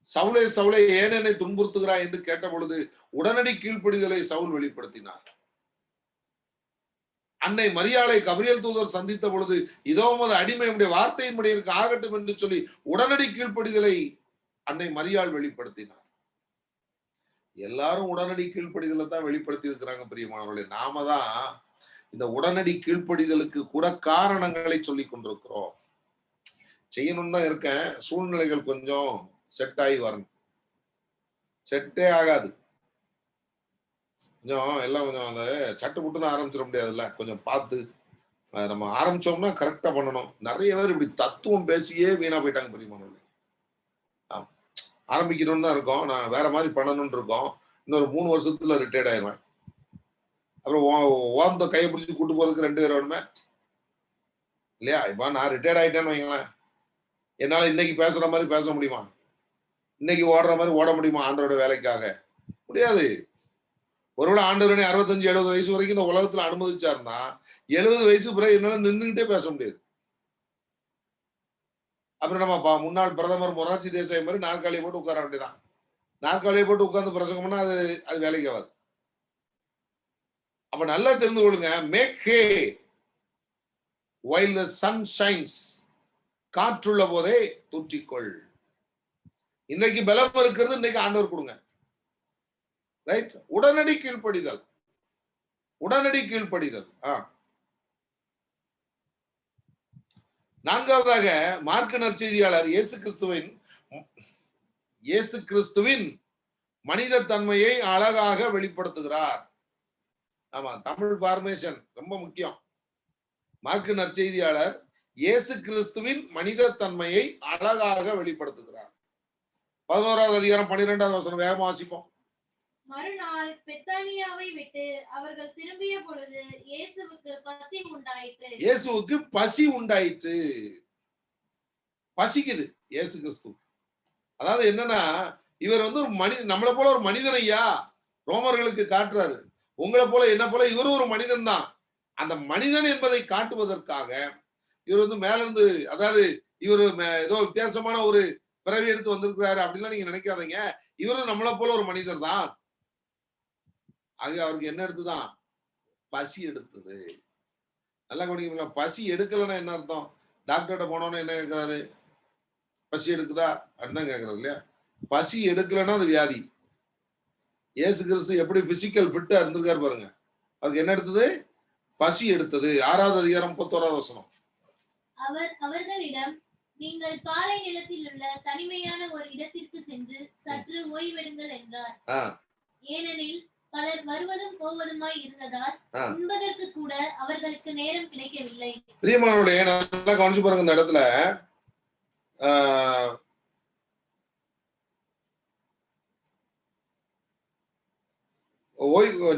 சவுலே சவுலே ஏன் என்னை துன்புறுத்துகிறாய் என்று கேட்ட பொழுது உடனடி கீழ்ப்படிதலை சவுல் வெளிப்படுத்தினார். அன்னை மரியாளை கபிரியேல் தூதர் சந்தித்த பொழுது, இதோ உமது அடிமை உடைய வார்த்தையின்படி எனக்கு ஆகட்டும் என்று சொல்லி உடனடி கீழ்ப்படிதலை அன்னை மரியாள் வெளிப்படுத்தினார். எல்லாரும் உடனடி கீழ்ப்படிதலை தான் வெளிப்படுத்தி இருக்கிறாங்க பிரியமானவர்களே. நாம தான் இந்த உடனடி கீழ்ப்படிதலுக்கு கூட காரணங்களை சொல்லி கொண்டிருக்கிறோம். செய்யணும் தான் இருக்கேன், சூழ்நிலைகள் கொஞ்சம் செட் ஆகி வரணும். செட்டே ஆகாது. கொஞ்சம் எல்லாம் கொஞ்சம் அந்த சட்டு புட்டுன்னு ஆரம்பிச்சிட முடியாதுல்ல. கொஞ்சம் பார்த்து நம்ம ஆரம்பிச்சோம்னா கரெக்டா பண்ணணும். நிறைய பேர் இப்படி தத்துவம் பேசியே வீணா போயிட்டாங்க பிரியமானவர்களே. ஆரம்பிக்கணும்னு தான் இருக்கோம், நான் வேற மாதிரி பண்ணணும்னு இருக்கோம். இன்னொரு 3 வருஷத்துல ரிட்டையர்ட் ஆயிடுவேன். அப்புறம் ஓந்த கையை பிடிச்சி கூட்டு போறதுக்கு 2 பேர் வேணுமே. இல்லையா? இப்ப நான் ரிட்டையர்ட் ஆயிட்டேன்னு வைங்களேன், என்னால இன்னைக்கு பேசுற மாதிரி பேச முடியுமா? இன்னைக்கு ஓடுற மாதிரி ஓட முடியுமா ஆண்டவரோட வேலைக்காக? முடியாது. ஒருவேளை ஆண்டவரே 65-70 வயசு வரைக்கும் இந்த உலகத்துல அனுமதிச்சாருன்னா 70 வயசு பிறகு என்னால நின்றுகிட்டே பேச முடியாது. அப்புறம் நம்ம முன்னாள் பிரதமர் மொரார்ஜி தேசாய் மாதிரி நாற்காலியை போட்டு உட்கார வேண்டியதான். நாற்காலியை போட்டு உட்கார்ந்து பிரசங்கம் பண்ணா அது வேலைக்கு ஆகாது. அப்ப நல்லா தெரிந்து கொள்ளுங்க, make hay while the sun shines. காற்றுள்ள போதே தூற்றிக்கொள். இன்னைக்கு பலம் இருக்கிறது இன்னைக்கு ஆண்டவர் கொடுங்க. ரைட்? உடனடி கீழ்ப்படிதல். உடனடி கீழ்ப்படிதல். நான்காவதாக மார்க்கு நற்செய்தியாளர் இயேசு கிறிஸ்துவின் மனித தன்மையை அழகாக வெளிப்படுத்துகிறார். ஆமா, தமிழ் ஃபார்மேஷன் ரொம்ப முக்கியம். மார்க்கு நற்செய்தியாளர் இயேசு கிறிஸ்துவின் மனித தன்மையை அழகாக வெளிப்படுத்துகிறார். 11வது அதிகாரம் 12வது வசனம் வேகமா வாசிப்போம். மறுநாள் பெத்தானியாவை விட்டு அவர்கள் திரும்பிய பொழுது இயேசுவுக்கு பசி உண்டாயிற்று. இயேசுவுக்கு பசி உண்டாயிற்று. பசிக்குது இயேசு கிறிஸ்து. அதாவது என்னன்னா, இவர் ஒரு மனிதன், நம்மளை போல ஒரு மனிதன் ஐயா ரோமர்களுக்கு காட்டுறாரு. உங்களை போல என்ன போல இவரும் ஒரு மனிதன் தான். அந்த மனிதன் என்பதை காட்டுவதற்காக இவர் மேல இருந்து, அதாவது இவர் ஏதோ வித்தியாசமான ஒரு பிறவி எடுத்து வந்திருக்கிறாரு அப்படின்லாம் நீங்க நினைக்காதீங்க. இவரும் நம்மளை போல ஒரு மனிதர் தான். ஆக அவருக்கு என்ன எடுத்துதான்? பசி எடுத்தது. நல்லா கவனிக்க. பசி எடுக்கலன்னா என்ன அர்த்தம்? டாக்டர்கிட்ட போனோன்னு என்ன கேட்கிறாரு? பசி எடுக்குதா அப்படின்னு கேட்கிறாரு இல்லையா? பசி எடுக்கலன்னா அது வியாதி. இயேசு கிறிஸ்து எப்படி பிசிக்கல் ஃபிட்டா இருந்திருக்காரு பாருங்க. அதுக்கு என்ன எடுத்தது? பசி எடுத்தது. 6வது அதிகாரம் 31வது வசனம். அவர்களிடம், நீங்கள் பாலை நிலத்தில் உள்ள தனிமையான ஒரு இடத்திற்கு சென்று சற்று ஓய்வெடுங்கள் என்றார். ஏனெனில் பலர் வருவதும் போவதுமாய் இருந்ததால் உண்பதற்கு கூட அவர்களுக்கு நேரம் கிடைக்கவில்லை. பிரியமானவர்களே, நல்லா கவனிச்சு பாருங்க. இந்த இடத்துல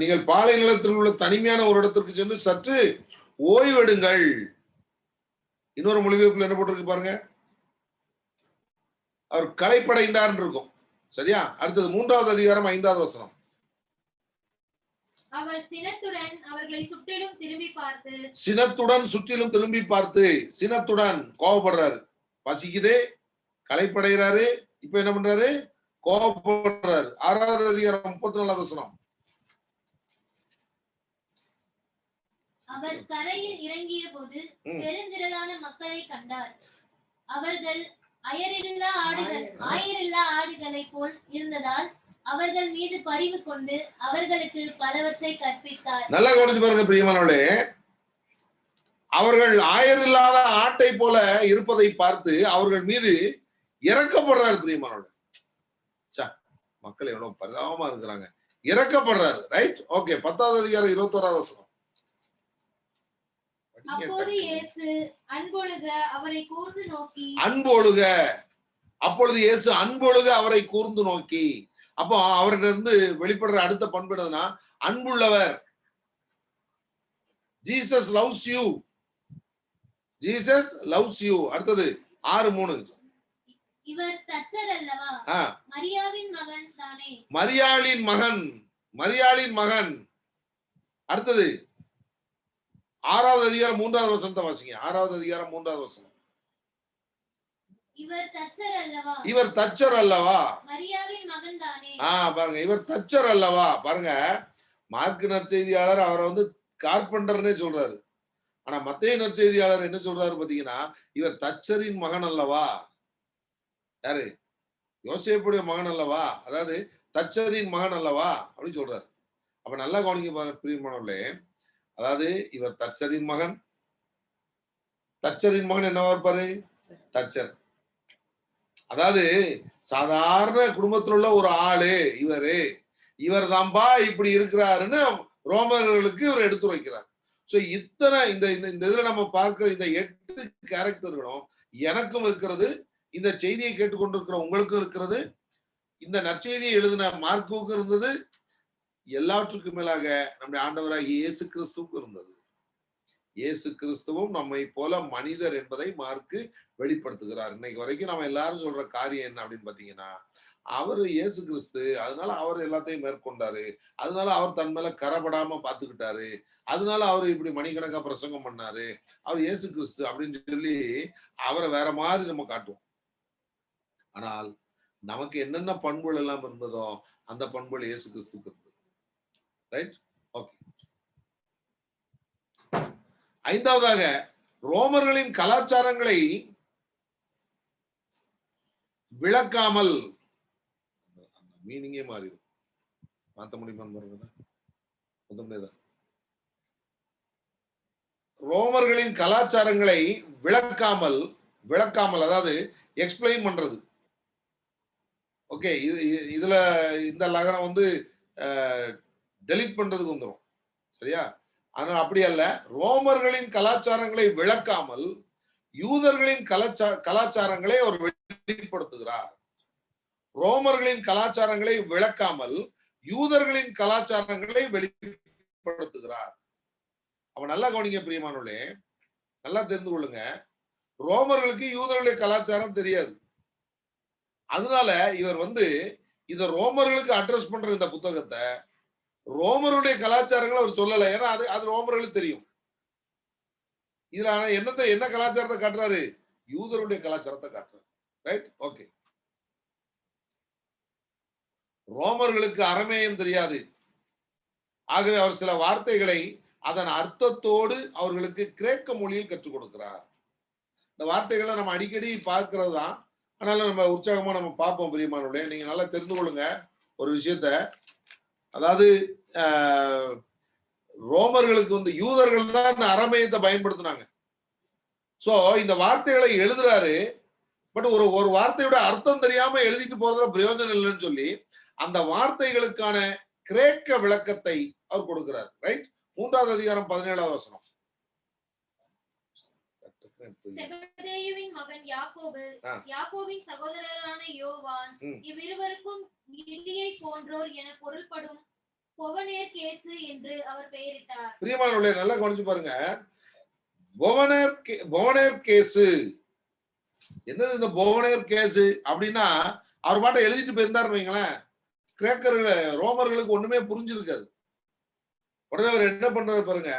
நீங்கள் பாலை நிலத்தில் உள்ள தனிமையான ஒரு இடத்திற்கு சென்று சற்று ஓய்வெடுங்கள். இன்னொரு மொழிபெயர்ப்புல என்ன போட்டிருக்கு பாருங்க, அவர் களைப்படைந்தார் இருக்கும். சரியா? அடுத்தது 3வது அதிகாரம் 5வது வசனம். அவர் சினத்துடன் அவர்களை சுற்றிலும் திரும்பி பார்த்து, சினத்துடன் சுற்றிலும் திரும்பி பார்த்து, சினத்துடன் கோபப்படுறாரு. பசிக்குதே, களைப்படைகிறாரு, இப்ப என்ன பண்றாரு? கோபப்படுறாரு. 6வது அதிகாரம் 34வது வசனம். அவர் கரையில் இறங்கிய போது பெருந்திரளான மக்களை கண்டார். அவர்கள் ஆயிரில்லா ஆடுகளை போல் இருந்ததால் அவர்கள் மீது பரிவு கொண்டு அவர்களுக்கு பலவற்றை கற்பித்தார். நல்லா கவனிச்சு பாருங்க பிரியமானவர்களே. அவர்கள் ஆயரில்லாத ஆட்டை போல இருப்பதை பார்த்து அவர்கள் மீது இறக்கப்படுறாரு. பிரியமானவர்களே, மக்கள் எவ்வளவு பரிதாபமா இருக்கிறாங்க. இறக்கப்படுறாரு. ரைட்? ஓகே. 10வது அதிகாரம் 21வது வசனம். அப்போது இயேசு அன்பொழுக அவரை கூர்ந்து நோக்கி, அப்பொழுது இயேசு அன்பொழுக அவரை கூர்ந்து நோக்கி. அப்போ அவர்கிட்ட இருந்து வெளிப்படுற அடுத்த பண்பு என்னன்னா, அன்புள்ளவர். Jesus loves you. Jesus loves you. அடுத்தது 6:3. இவர் தச்சர் அல்லவா? மரியாவின் மகன் தானே? மரியாளின் மகன். அடுத்தது 6வது அதிகாரம் 3வது வசனத்தை வாசிங்க. 6வது அதிகாரம் 3வது வசனம். இவர் தச்சர் அல்லவா? மரியாவின் மகன் தானே? பாருங்க, இவர் தச்சர் அல்லவா. பாருங்க, மார்க்கு நற்செய்தியாளர் அவரை கார்பெண்டர்னே சொல்றாரு. ஆனா மத்தேயு நற்செய்தியாளர் என்ன சொல்றாரு பாத்தீங்கன்னா, இவர் தச்சரின் மகன் அல்லவா. யாரு? யோசேப்புடைய மகன் அல்லவா, அதாவது தச்சரின் மகன் அல்லவா அப்படின்னு சொல்றாரு. அப்ப நல்லா கவனிக்க பாருங்க பிரியமானவர்களே. அதாவது இவர் தச்சரின் மகன். தச்சரின் மகன் என்னவா இருப்பாரு? தச்சர். அதாவது சாதாரண குடும்பத்தில் உள்ள ஒரு ஆளு இவர் தான்பா இப்படி இருக்கிறாருன்னு ரோமர்களுக்கு இவர் எடுத்து வைக்கிறார். சோ இத்தனை இந்த இதுல நம்ம பார்க்கிற இந்த 8 கேரக்டர்களும் எனக்கும் இருக்கிறது, இந்த செய்தியை கேட்டுக்கொண்டிருக்கிற உங்களுக்கும் இருக்கிறது, இந்த நற்செய்தியை எழுதின மார்க்குக்கும் இருந்தது, எல்லாவற்றுக்கும் மேலாக நம்முடைய ஆண்டவராகிய இயேசு கிறிஸ்துவுக்கு இருந்தது. இயேசு கிறிஸ்துவும் நம்மை போல மனிதர் என்பதை மார்க்கு வெளிப்படுத்துகிறார். இன்னைக்கு வரைக்கும் நம்ம எல்லாரும் சொல்ற காரியம் என்ன அப்படின்னு பாத்தீங்கன்னா, அவரு இயேசு கிறிஸ்து, அதனால அவர் எல்லாத்தையும் மேற்கொண்டாரு, அதனால அவர் தன் மேல கரப்படாம பாத்துக்கிட்டாரு, அதனால அவர் இப்படி மணிக்கணக்கா பிரசங்கம் பண்ணாரு, அவர் இயேசு கிறிஸ்து அப்படின்னு சொல்லி அவரை வேற மாதிரி நம்ம காட்டுவோம். ஆனால் நமக்கு என்னென்ன பண்புகள் எல்லாம் இருந்ததோ அந்த பண்புகள் இயேசு கிறிஸ்துக்கு இருந்தது. ரைட்? ஓகே. ஐந்தாவதாக, ரோமர்களின் கலாச்சாரங்களை விளக்காமல், மீனிங்கே மாறிடும். மாத்த முடியுமா? ரோமர்களின் கலாச்சாரங்களை விளக்காமல் அதாவது எக்ஸ்பிளைன் பண்றது. ஓகே, இதுல இந்த லகரம் வந்து டெலிட் பண்றதுக்கு வந்துடும். சரியா? ஆனா அப்படி அல்ல. ரோமர்களின் கலாச்சாரங்களை விளக்காமல் யூதர்களின் கலாச்சாரங்களை அவர் வெளிப்படுத்துகிறார். ரோமர்களின் கலாச்சாரங்களை விளக்காமல் யூதர்களின் கலாச்சாரங்களை வெளிப்படுத்துகிறார். அப்ப நல்லா கவனிங்க பிரியமானவர்களே, நல்லா தெரிந்து கொள்ளுங்க. ரோமர்களுக்கு யூதர்களுடைய கலாச்சாரம் தெரியாது. அதனால இவர் வந்து இத ரோமர்களுக்கு அட்ரஸ் பண்ற இந்த புத்தகத்தை ரோமருடைய கலாச்சாரங்களை அவர் சொல்லல. ஏன்னா அது ரோமர்களுக்கு தெரியும். இதுல ஆனா என்ன கலாச்சாரத்தை காட்டுறாரு? யூதருடைய கலாச்சாரத்தை காட்டுறாரு. ரைட்? ஓகே. ரோமர்களுக்கு அரமேயம் தெரியாது. ஆகவே அவர் சில வார்த்தைகளை அதன் அர்த்தத்தோடு அவர்களுக்கு கிரேக்க மொழியில் கற்றுக் கொடுக்கிறார். இந்த வார்த்தைகளை நம்ம அடிக்கடி பார்க்கிறது தான். ஆனாலும் நம்ம உற்சாகமா நம்ம பார்ப்போம் பிரியமானவர்களே. நீங்க நல்லா தெரிந்து கொள்ளுங்க ஒரு விஷயத்த. அதாவது ரோமர்களுக்கு வந்து யூதர்கள் தான் இந்த அரமேயத்தை பயன்படுத்தினாங்க. சோ இந்த வார்த்தைகளை எழுதுறாரு. பட் ஒரு வார்த்தையோட அர்த்தம் தெரியாம எழுதிட்டு போறதுல பிரயோஜனம் இல்லைன்னு சொல்லி அந்த வார்த்தைகளுக்கான கிரேக்க விளக்கத்தை அவர் கொடுக்கிறார். ரைட்? 3வது அதிகாரம் 17வது வசனம். செபதேயுவின் மகன் யாக்கோபு, யாக்கோபின் சகோதரரான யோவான், இவ்விருவருக்கும் இலியை போன்றோர் என பொருள்படும் பொவனேர்கேசு என்று அவர் பெயரிட்டார். பிரியமானவர்களே, நல்லா கவனிச்சு பாருங்க. பொவனேர்கேசு என்னது? இந்த பொவனேர்கேசு அப்படின்னா அவர் பாட்டை எழுதிட்டு போயிருந்தாருன்னு வைங்களேன், கிரேக்கர்கள் ரோமர்களுக்கு ஒண்ணுமே புரிஞ்சிருக்காது. உடனே அவர் என்ன பண்றாரு பாருங்க,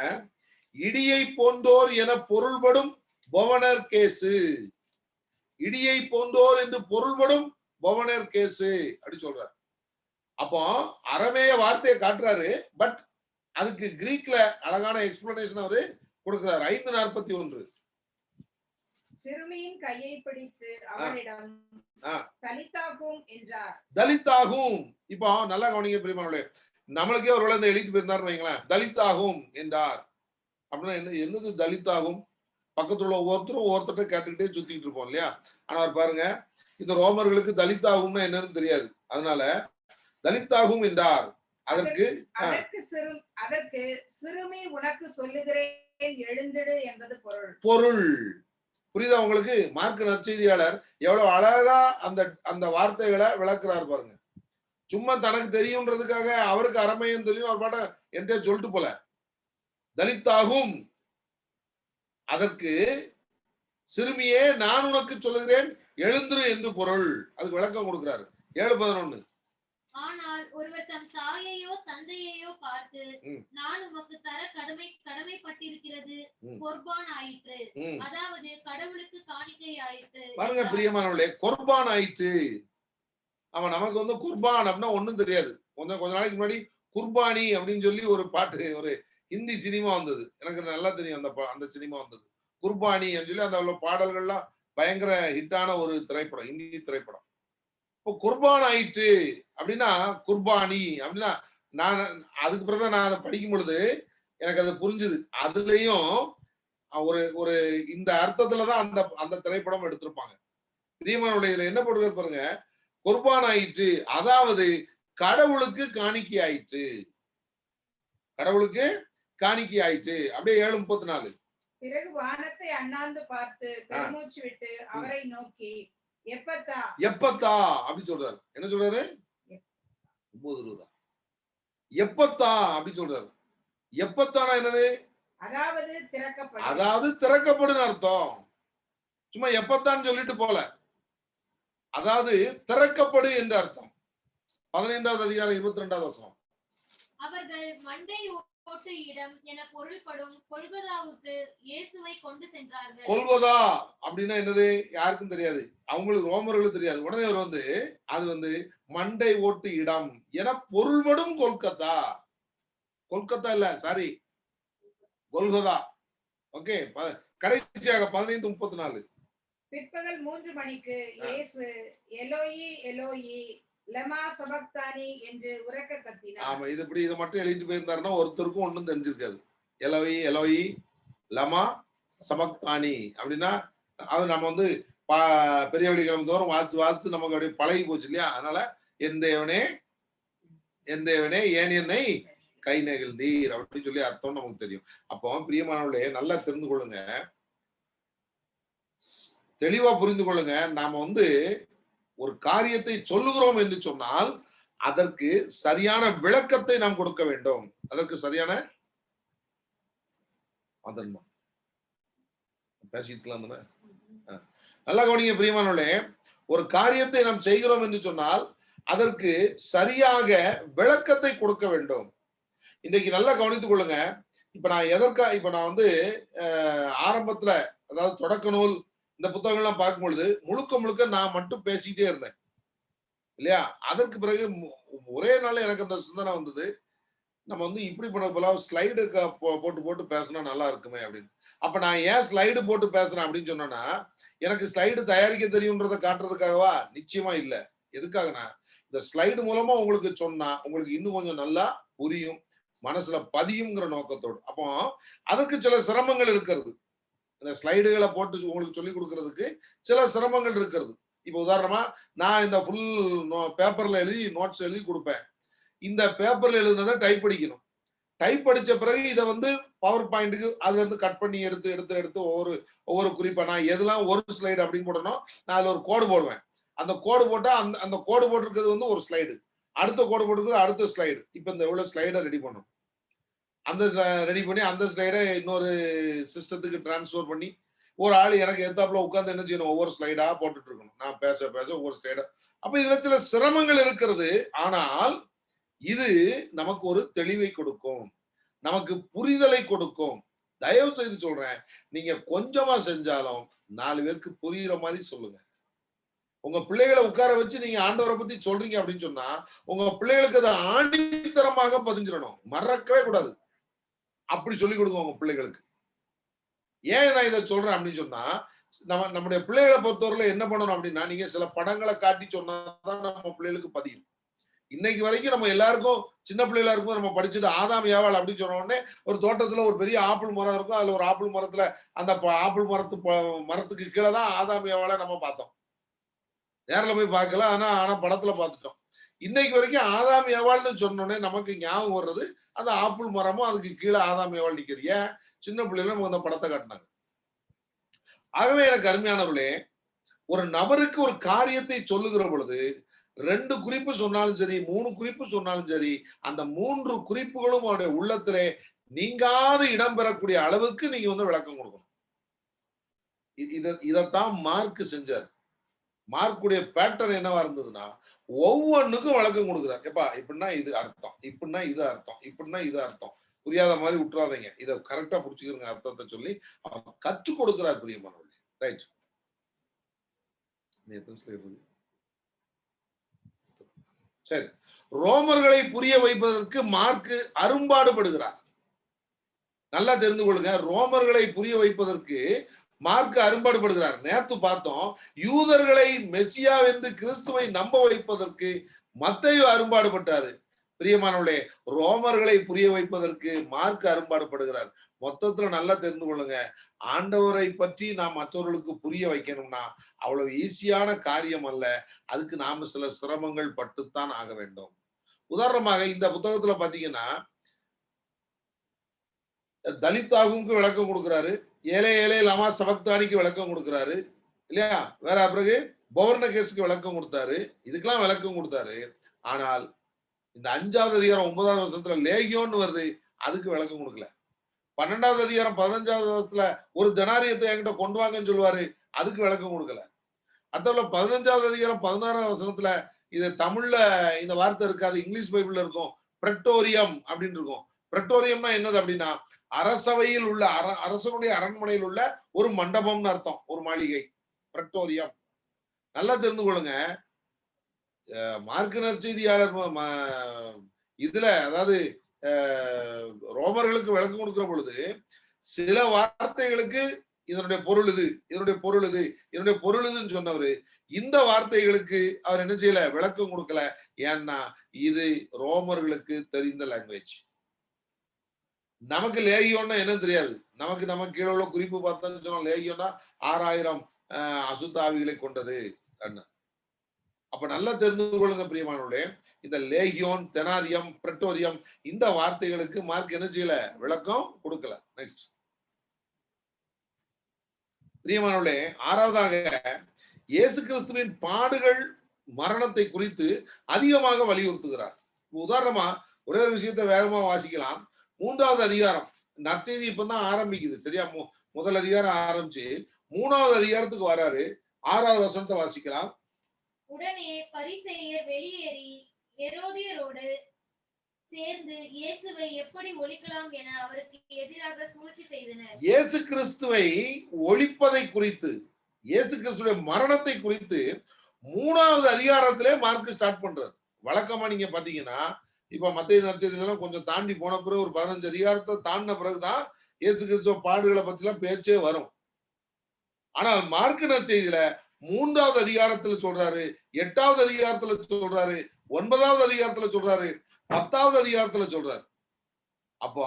இடியை போன்றோர் என பொருள்படும் பொவனேர்கேசு, இடியை போன்றோர் என்று பொருள்படும் பொவனேர்கேசு அப்படி சொல்றாரு. அப்போ அரமேய வார்த்தையை காட்டுறாரு. பட் அதுக்கு கிரீக்ல அழகான எக்ஸ்பிளனேஷன் அவரு கொடுக்கிறார். 5:41. சிறுமியின் கையை பிடித்து அவனிடம் தலித்தாகும் என்றார். தலித்தாகும். இப்போ நல்லா கவனிங்க பிரியமானவர்களே, நம்மளுக்கே ஒரு இந்த எழுதிட்டு போயிருந்தாருன்னு வைங்களேன், தலித்தாகும் என்றார் அப்படின்னா என்னது தலித்தாகும்? பக்கத்துல ஒவ்வொருத்தர்கிட்ட கேட்டுக்கிட்டே சுத்திட்டு இருப்போம் இல்லையா? ஆனா அவர் பாருங்க, இந்த ரோமர்களுக்கு தலித்தாகும்னா என்னன்னு தெரியாது. அதனால தலித்தாகும் என்றார். அதற்கு சிறுமி உனக்கு சொல்லுகிறேன் எழுந்திடு என்பது பொருள். புரியுதா உங்களுக்கு? மார்க் நற்செய்தியாளர் எவ்வளவு அழகா அந்த வார்த்தைகளை விளக்குறாரு பாருங்க. சும்மா தனக்கு தெரியும்ன்றதுக்காக அவருக்கு அரமேயம் தெரியும் அவர் பாட்ட என்கிட்ட சொல்லிட்டு போல. தலித்தாகும். அதற்கு சிறுமியே நான் உனக்கு சொல்லுகிறேன் எழுந்திரு என்று பொருள். அதுக்கு விளக்கம் கொடுக்கிறாரு. 7:11. ஆனால் ஒருவர் தம் தாயையோ தந்தையையோ பார்த்து நான் உமக்கு தர கடமைப்பட்டிருக்கிறது குர்பான் ஆயிற்று, அதாவது கடவுளுக்கு காணிக்கை ஆயிற்று. பாருங்க பிரியமானவர்களே, குர்பான் ஆயிற்று. அவன் நமக்கு வந்து குர்பான் அப்படின்னா ஒண்ணும் தெரியாது. கொஞ்ச நாளைக்கு முன்னாடி குர்பானி அப்படின்னு சொல்லி ஒரு பாட்டு, ஒரு ஹிந்தி சினிமா வந்தது. எனக்கு நல்லா தெரியும் அந்த சினிமா வந்தது. குர்பானி அப்படின்னு சொல்லி அந்த பாடல்கள்லாம் பயங்கர ஹிட்டான ஒரு திரைப்படம், ஹிந்தி திரைப்படம். இப்போ குர்பான் ஆயிற்று அப்படின்னா குர்பானி அப்படின்னா நான் அதுக்கு பிறகு நான் அதை படிக்கும் பொழுது எனக்கு அது புரிஞ்சுது. அதுலயும் ஒரு இந்த அர்த்தத்துலதான் அந்த திரைப்படம் எடுத்திருப்பாங்க. பிரியமானவர்களே, இதுல என்ன போட்டு பாருங்க, குர்பான் ஆயிற்று அதாவது கடவுளுக்கு காணிக்கை ஆயிற்று, கடவுளுக்கு காணிக்கை ஆயிற்று. அப்படியே 7:34. பிறகு வானத்தை அண்ணாந்து பார்த்து பெருமூச்சு விட்டு அவரை நோக்கி எப்பத்தா அப்படி சொல்றாரு. என்ன சொல்றாரு? 9:20. எப்பத்தா அப்படி சொல்றாரு. எப்பத்தானா என்னது? அதாவது திறக்கப்படும். அதாவது திறக்கப்படும் அர்த்தம். சும்மா எப்பத்தான் சொல்லிட்டு போல, அதாவது திறக்கப்படு என்று அர்த்தம். 15வது அதிகாரம் 22வது வசனம். அவர்கள் மண்டை ஓட்டு இடம் என பொருள்படும் கொல்கொதாவுக்கு இயேசுவை கொண்டு சென்றார்கள். கொல்கொதா அப்படின்னா என்னது? யாருக்கும் தெரியாது, அவங்களுக்கு ரோமர்களுக்கு தெரியாது. உடனே அவர் அது மண்டை ஓட்டு இடம் என பொருள்படும் கொல்கத்தா. கொல்கத்தா இல்ல, சாரி, கொல்கொதா. ஓகே, கடைசியாக 15:34. பிற்பகல் 3 மணிக்கு இயேசு எலோயி எலோயி லமா சபக்தானி என்று உரக்க கத்தினார். ஆமா, இது இப்படி இதை மட்டும் எழுதிட்டு போயிருந்தாருன்னா ஒருத்தருக்கும் ஒண்ணும் தெரிஞ்சிருக்காது. எலோயி எலோயி லமா சபக்தானி அப்படின்னா அது நம்ம பெரிய வெள்ளிக்கிழமை தோறும் வாசிச்சு நமக்கு அப்படியே பழகி போச்சு இல்லையா? அதனால என் தேவனே ஏன் என்னை கை நெகிழ்ந்தீர் அப்படின்னு சொல்லி அர்த்தம் நமக்கு தெரியும். அப்போ பிரியமானவர்களே, நல்லா தெரிந்து கொள்ளுங்க, தெளிவா புரிந்து கொள்ளுங்க. நாம ஒரு காரியத்தை சொல்லுகிறோம் என்று சொன்னால் அதற்கு சரியான விளக்கத்தை நாம் கொடுக்க வேண்டும். அதற்கு சரியான பேசிக்கலாம். நல்லா கவனிங்க பிரியமானவர்களே, ஒரு காரியத்தை நாம் செய்கிறோம் என்று சொன்னால் அதற்கு சரியாக விளக்கத்தை கொடுக்க வேண்டும். இன்றைக்கு நல்லா கவனித்துக் கொள்ளுங்க. இப்ப நான் ஆரம்பத்துல, அதாவது தொடக்க நூல் இந்த புத்தகங்கள்லாம் பார்க்கும்பொழுது முழுக்க நான் மட்டும் பேசிக்கிட்டே இருந்தேன் இல்லையா? அதற்கு பிறகு ஒரே நாள் எனக்கு அந்த சிந்தனை வந்தது, நம்ம இப்படி பண்ண போல ஸ்லைடு போட்டு பேசினா நல்லா இருக்குமே அப்படின்னு. அப்ப நான் ஏன் ஸ்லைடு போட்டு பேசுறேன் அப்படின்னு சொன்னா, எனக்கு ஸ்லைடு தயாரிக்க தெரியும்ன்றதை காட்டுறதுக்காகவா? நிச்சயமா இல்ல. எதுக்காகனா, இந்த ஸ்லைடு மூலமா உங்களுக்கு சொன்னா உங்களுக்கு இன்னும் கொஞ்சம் நல்லா புரியும், மனசுல பதியுங்கிற நோக்கத்தோடு. அப்போ அதுக்கு சில சிரமங்கள் இருக்கிறது. இந்த ஸ்லைடுகளை போட்டு உங்களுக்கு சொல்லி கொடுக்கறதுக்கு சில சிரமங்கள் இருக்கிறது. இப்ப உதாரணமா நான் இந்த ஃபுல் பேப்பர்ல எழுதி நோட்ஸ் எழுதி கொடுப்பேன். இந்த பேப்பர்ல எழுதுனதை டைப் அடிக்கணும். டைப் அடிச்ச பிறகு இதை பவர் பாயிண்ட்டுக்கு அதுல இருந்து கட் பண்ணி எடுத்து ஒவ்வொரு குறிப்பா நான் எதெல்லாம் ஒரு ஸ்லைடு அப்படின்னு போடணும், நான் அதுல ஒரு கோடு போடுவேன். அந்த கோடு போட்டா அந்த கோடு போட்டிருக்கிறது ஒரு ஸ்லைடு, அடுத்த கோடு போட்டிருக்கிறது அடுத்த ஸ்லைடு. இப்ப இந்த எவ்வளவு ஸ்லைடை ரெடி பண்ணணும், ரெடி பண்ணி அந்த ஸ்லைடை இன்னொரு சிஸ்டத்துக்கு டிரான்ஸ்ஃபர் பண்ணி ஒரு ஆள் எனக்கு எத்தாப்புல உட்கார்ந்து என்ன செய்யணும், ஒவ்வொரு ஸ்லைடா போட்டுட்டு இருக்கணும். நான் பேச ஒவ்வொரு ஸ்லைடா. அப்ப இதுல சில சிரமங்கள் இருக்கிறது. ஆனால் இது நமக்கு ஒரு தெளிவை கொடுக்கும், நமக்கு புரிதலை கொடுக்கும். தயவு செய்து சொல்றேன், நீங்க கொஞ்சமா செஞ்சாலும் 4 பேருக்கு புரியுற மாதிரி சொல்லுங்க. உங்க பிள்ளைகளை உட்கார வச்சு நீங்க ஆண்டவரை பத்தி சொல்றீங்க அப்படின்னு சொன்னா உங்க பிள்ளைகளுக்கு அதை ஆணித்தரமாக பதிஞ்சிடணும், மறக்கவே கூடாது. அப்படி சொல்லிக் கொடுங்க உங்க பிள்ளைகளுக்கு. ஏன் நான் இதை சொல்றேன் அப்படின்னு சொன்னா, நம்முடைய பிள்ளைகளை பொறுத்தவரையில என்ன பண்ணணும் அப்படின்னா, நீங்க சில படங்களை காட்டி சொன்னாதான் நம்ம பிள்ளைகளுக்கு பதியும். இன்னைக்கு வரைக்கும் நம்ம எல்லாருக்கும் சின்ன பிள்ளைகளா இருக்கும் நம்ம படிச்சது ஆதாம் ஏவாள் அப்படின்னு சொன்ன உடனே ஒரு தோட்டத்துல ஒரு பெரிய ஆப்பிள் மரம் இருக்கும், அதுல ஒரு ஆப்பிள் மரத்துல அந்த ஆப்பிள் மரத்துக்கு கீழே தான் ஆதாம் ஏவாளை நம்ம பார்த்தோம். நேரில் போய் பார்க்கல, ஆனா படத்துல பார்த்துட்டோம். இன்னைக்கு வரைக்கும் ஆதாம் ஏவாள்னு சொன்னோடனே நமக்கு ஞாபகம் வர்றது அந்த ஆப்பிள் மரமும் அதுக்கு கீழே ஆதாம் ஏவாள் நிற்கிறது. ஏன்? சின்ன பிள்ளைகளும் நமக்கு அந்த படத்தை காட்டினாங்க. ஆகவே எனக்கு அருமையானவர்களே, ஒரு நபருக்கு ஒரு காரியத்தை சொல்லுகிற பொழுது 2 குறிப்பு சொன்னாலும் சரி, 3 குறிப்பு சொன்னாலும் சரி, அந்த 3 குறிப்புகளும் அவருடைய உள்ளத்திலே நீங்காது இடம்பெறக்கூடிய அளவுக்கு நீங்க விளக்கம் கொடுக்கணும். இதைத்தான் மார்க் செஞ்சார். மார்க்குடைய பேட்டர்ன் என்னவா இருந்ததுன்னா, ஒவ்வொன்றுக்கும் விளக்கம் கொடுக்குறார். எப்பா இப்படின்னா இது அர்த்தம், இப்படின்னா இது அர்த்தம், இப்படின்னா இது அர்த்தம், புரியாத மாதிரி விட்டுறாதீங்க, இதை கரெக்டா புடிச்சுக்கிறங்க அர்த்தத்தை சொல்லி அவர் கற்றுக் கொடுக்கிறார். பிரியமானவர்களே, ரைட். சரி, ரோமர்களை புரிய வைப்பதற்கு மார்க் அரும்பாடுபடுகிறார். நல்லா தெரிந்து கொள்ளுங்க, ரோமர்களை புரிய வைப்பதற்கு மார்க் அரும்பாடுபடுகிறார். நேத்து பார்த்தோம், யூதர்களை மெசியா என்று கிறிஸ்துவை நம்ப வைப்பதற்கு மத்தேயு அரும்பாடுபட்டாரு. பிரியமானவர்களே, ரோமர்களை புரிய வைப்பதற்கு மார்க் அரும்பாடுபடுகிறார். மொத்தத்துல நல்லா தெரிந்து கொள்ளுங்க, ஆண்டவரை பற்றி நாம் மற்றவர்களுக்கு புரிய வைக்கணும்னா அவ்வளவு ஈஸியான காரியம் அல்ல. அதுக்கு நாம சில சிரமங்கள் பட்டுத்தான் ஆக வேண்டும். உதாரணமாக இந்த புத்தகத்துல பாத்தீங்கன்னா, தலித்தாகுக்கு விளக்கம் கொடுக்கிறாரு, ஏழை லமா சபக்தானிக்கு விளக்கம் கொடுக்கிறாரு இல்லையா? வேற பிறகு பௌர்ணகேஸுக்கு விளக்கம் கொடுத்தாரு, இதுக்கெல்லாம் விளக்கம் கொடுத்தாரு. ஆனால் இந்த 5வது அதிகாரம் 9வது வசனத்துல லேகியோன்னு வருது, அதுக்கு விளக்கம் கொடுக்கல. 12வது அதிகாரம் 15வது வசனத்துல ஒரு தெனாரியத்தை என்கிட்ட கொண்டு வாங்கன்னு சொல்லுவாரு, அதுக்கு விளக்கம் கொடுக்கல. அடுத்ததுல 15வது அதிகாரம் 16வது வசனத்துல இது தமிழ்ல இந்த வார்த்தை இருக்காது, இங்கிலீஷ் பைபிள்ல இருக்கும், பிரெட்டோரியம் அப்படின்னு இருக்கும். பிரெட்டோரியம்னா என்னது அப்படின்னா அரசவையில் உள்ள அரசனுடைய அரண்மனையில் உள்ள ஒரு மண்டபம்னு அர்த்தம், ஒரு மாளிகை, பிரெட்டோரியம். நல்லா தெரிந்து கொள்ளுங்க. மார்க்கு நற்செய்தியாளர் இதுல அதாவது ரோமர்களுக்கு விளக்கம் கொடுக்கிற பொழுது சில வார்த்தைகளுக்கு இதனுடைய பொருள் இது, இதனுடைய பொருள் இது, இதனுடைய பொருள் இதுன்னு சொன்னவரு இந்த வார்த்தைகளுக்கு அவர் என்ன செய்யல, விளக்கம் கொடுக்கல. ஏன்னா இது ரோமர்களுக்கு தெரிந்த லாங்குவேஜ். நமக்கு லேகியோன்னா என்ன தெரியாது. நம்ம கீழே உள்ள குறிப்பு பார்த்தோம்னு சொன்னா லேகியோன்னா 6000 அசுத்த ஆவிகளை கொண்டது. அப்ப நல்லா தெரிந்து கொள்ளுங்க பிரியமானவர்களே, இந்த லேகியோன், தெனாரியம், பிரெட்டோரியம் இந்த வார்த்தைகளுக்கு மார்க் என்ன செய்யல, விளக்கம் கொடுக்கல. நெக்ஸ்ட் பிரியமானவர்களே, 6வதாக இயேசு கிறிஸ்துவின் பாடுகள் மரணத்தை குறித்து அதிகமாக வலியுறுத்துகிறார். உதாரணமா ஒரே ஒரு விஷயத்தை வேகமா வாசிக்கலாம். 3வது அதிகாரம் நற்செய்தி இப்பதான் ஆரம்பிக்குது, சரியா? முதல் அதிகாரம் ஆரம்பிச்சு 3வது அதிகாரத்துக்கு வராரு. 6வது வசனத்தை வாசிக்கலாம். உடனே பரிசேயர் வெளியேறி ஏரோதியரோடு சேர்ந்து இயேசுவை எப்படி ஒழிக்கலாம் என அவருக்கு எதிராக சூழ்ச்சி செய்தனர். இயேசு கிறிஸ்துவை ஒழிப்பதை குறித்து, இயேசு கிறிஸ்துடைய மரணத்தை குறித்து 3வது அதிகாரத்திலே மார்க் ஸ்டார்ட் பண்றாரு. வழக்கமா நீங்க பாத்தீங்கன்னா இப்ப மத்தேயு நற்செய்தியெல்லாம் கொஞ்சம் தாண்டி போன பிறகு ஒரு 15 அதிகாரத்தை தாண்டின பிறகுதான் இயேசு கிறிஸ்துவ பாடுகளை பத்தி எல்லாம் பேச்சே வரும். ஆனால் மார்க் நற்செய்தியில 3வது அதிகாரத்துல சொல்றாரு, 8வது அதிகாரத்துல சொல்றாரு, 9வது அதிகாரத்துல சொல்றாரு, 10வது அதிகாரத்துல சொல்றாரு. அப்போ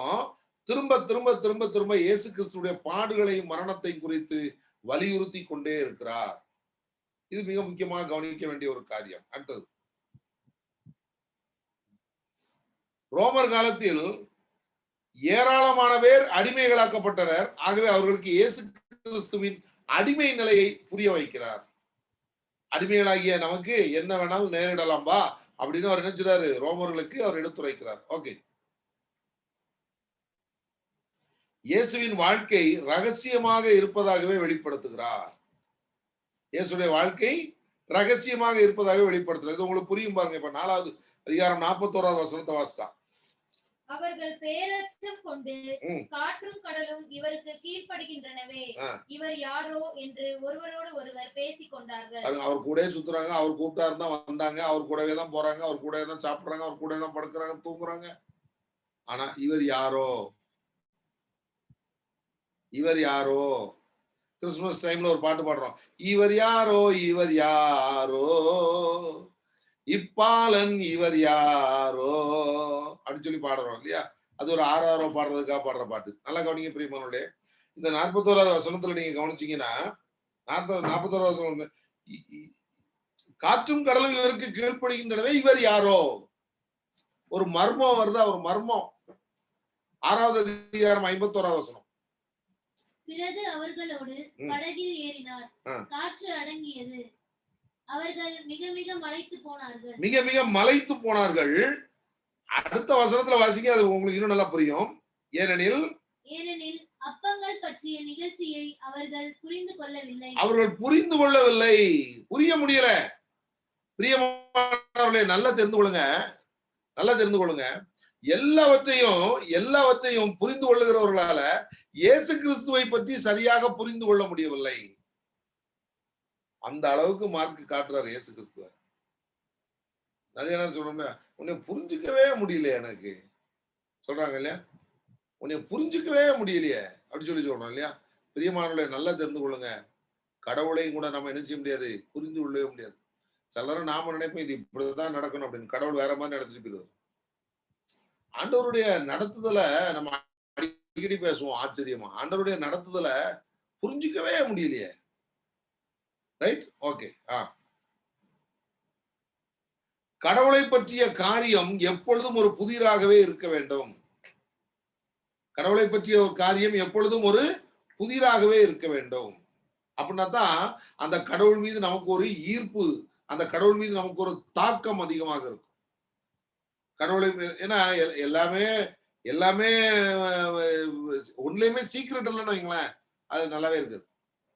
திரும்ப திரும்ப திரும்ப திரும்ப இயேசு கிறிஸ்துடைய பாடுகளையும் மரணத்தை குறித்து வலியுறுத்தி கொண்டே இருக்கிறார். இது மிக முக்கியமாக கவனிக்க வேண்டிய ஒரு காரியம். அடுத்தது, ரோமர் காலத்தில் ஏராளமான பேர் அடிமைகளாக்கப்பட்டனர். ஆகவே அவர்களுக்கு இயேசு கிறிஸ்துவின் அடிமை நிலையை புரிய வைக்கிறார். அடிமைகளாகிய நமக்கு என்ன வேணாலும் நேரிடலாம் வா அப்படின்னு அவர் நினைச்சாரு, ரோமர்களுக்கு அவர் எடுத்துரைக்கிறார். ஓகே, இயேசுவின் வாழ்க்கை ரகசியமாக இருப்பதாகவே வெளிப்படுத்துகிறார். இயேசுடைய வாழ்க்கை ரகசியமாக இருப்பதாக வெளிப்படுத்துறார். இது உங்களுக்கு புரியும் பாருங்க. இப்ப 4வது அதிகாரம் 41வது வசனத்தை வாசித்தா, அவர்கள் பேரச்சம் கொண்டு காற்றும் கடலும் இவருக்கு கீழ்ப்படுகின்றனவே, இவர் யாரோ என்று ஒருவரோடு ஒருவர் பேசிக் கொண்டார்கள். அவர் கூடவே சுத்துறாங்க, அவர் கூப்பிட்டாரு தான் வந்தாங்க, அவர் கூடவே தான் போறாங்க, அவர் கூடவே தான் சாப்பிடுறாங்க, அவர் கூடவே தான் படுக்கிறாங்க, தூங்குறாங்க. ஆனா இவர் யாரோ, இவர் யாரோ. கிறிஸ்துமஸ் டைம்ல ஒரு பாட்டு பாடுறோம், இவர் யாரோ இவர் யாரோ இப்பாலன் இவர் யாரோ அப்படின்னு சொல்லி பாடுறோம் இல்லையா? அது ஒரு ஆறாரோ பாடுறதுக்காக பாடுற பாட்டு. நல்லா கவனிங்க பிரியமானவர்களே. இந்த 41வது வசனத்துல நீங்க கவனிச்சீங்கன்னா 41வது வசனம், காற்றும் கடலும் இவருக்கு கீழ்ப்படுகின்றனவே, இவர் யாரோ. ஒரு மர்மம் வருதா, ஒரு மர்மம். 6வது அதிகாரம் 51வது வசனம். பிறகு அவர்களோடு படகில் ஏறினார், காற்று அடங்கியது, அவர்கள் மிக மிக மலைத்து போனார்கள். மிக மிக மலைத்து போனார்கள். அடுத்த வசனத்துல வாசிங்க, அது உங்களுக்கு இன்னும் நல்லா புரியும். ஏனெனில் அப்பங்கள் பற்றிய நிகழ்ச்சியை அவர்கள் புரிந்து கொள்ளவில்லை. அவர்கள் புரிந்து கொள்ளவில்லை, புரிய முடியல. பிரியமானவர்களே, நல்லா தெரிந்து கொள்ளுங்க, நல்லா தெரிந்து கொள்ளுங்க. எல்லாவற்றையும் புரிந்து கொள்ளுகிறவர்களால இயேசு கிறிஸ்துவை பற்றி சரியாக புரிந்து கொள்ள முடியவில்லை. அந்த அளவுக்கு மார்க் காட்டுறாரு இயேசு கிறிஸ்துவ. நிறைய நேரம் சொல்றோம்ல, உன்னை புரிஞ்சுக்கவே முடியல எனக்கு சொல்றாங்க இல்லையா? உன்னை புரிஞ்சுக்கவே முடியலையே அப்படின்னு சொல்லி சொல்றோம் இல்லையா? பிரியமானவர்களே, நல்லா தெரிந்து கொள்ளுங்க, கடவுளையும் கூட நம்ம என்ன செய்ய முடியாது, புரிந்து கொள்ளவே முடியாது. சில நேரம் நாம நினைப்போம் இது இப்படிதான் நடக்கணும் அப்படின்னு, கடவுள் வேற மாதிரி நடத்திட்டு போயிடுவார். ஆண்டவருடைய நடத்துதல நம்ம அடிக்கடி பேசுவோம் ஆச்சரியமா, ஆண்டவருடைய நடத்துதல புரிஞ்சுக்கவே முடியலையே. Right, okay. கடவுளை பற்றிய காரியம் எப்பொழுதும் ஒரு புதிராகவே இருக்க வேண்டும். கடவுளை பற்றிய ஒரு காரியம் எப்பொழுதும் ஒரு புதிராகவே இருக்க வேண்டும். அப்படின்னா தான் அந்த கடவுள் மீது நமக்கு ஒரு ஈர்ப்பு, அந்த கடவுள் மீது நமக்கு ஒரு தாக்கம் அதிகமாக இருக்கும். கடவுளை, ஏன்னா எல்லாமே எல்லாமே ஒண்ணுலயுமே சீக்கிரட் இல்லைன்னு வைங்களேன், அது நல்லாவே இருக்குது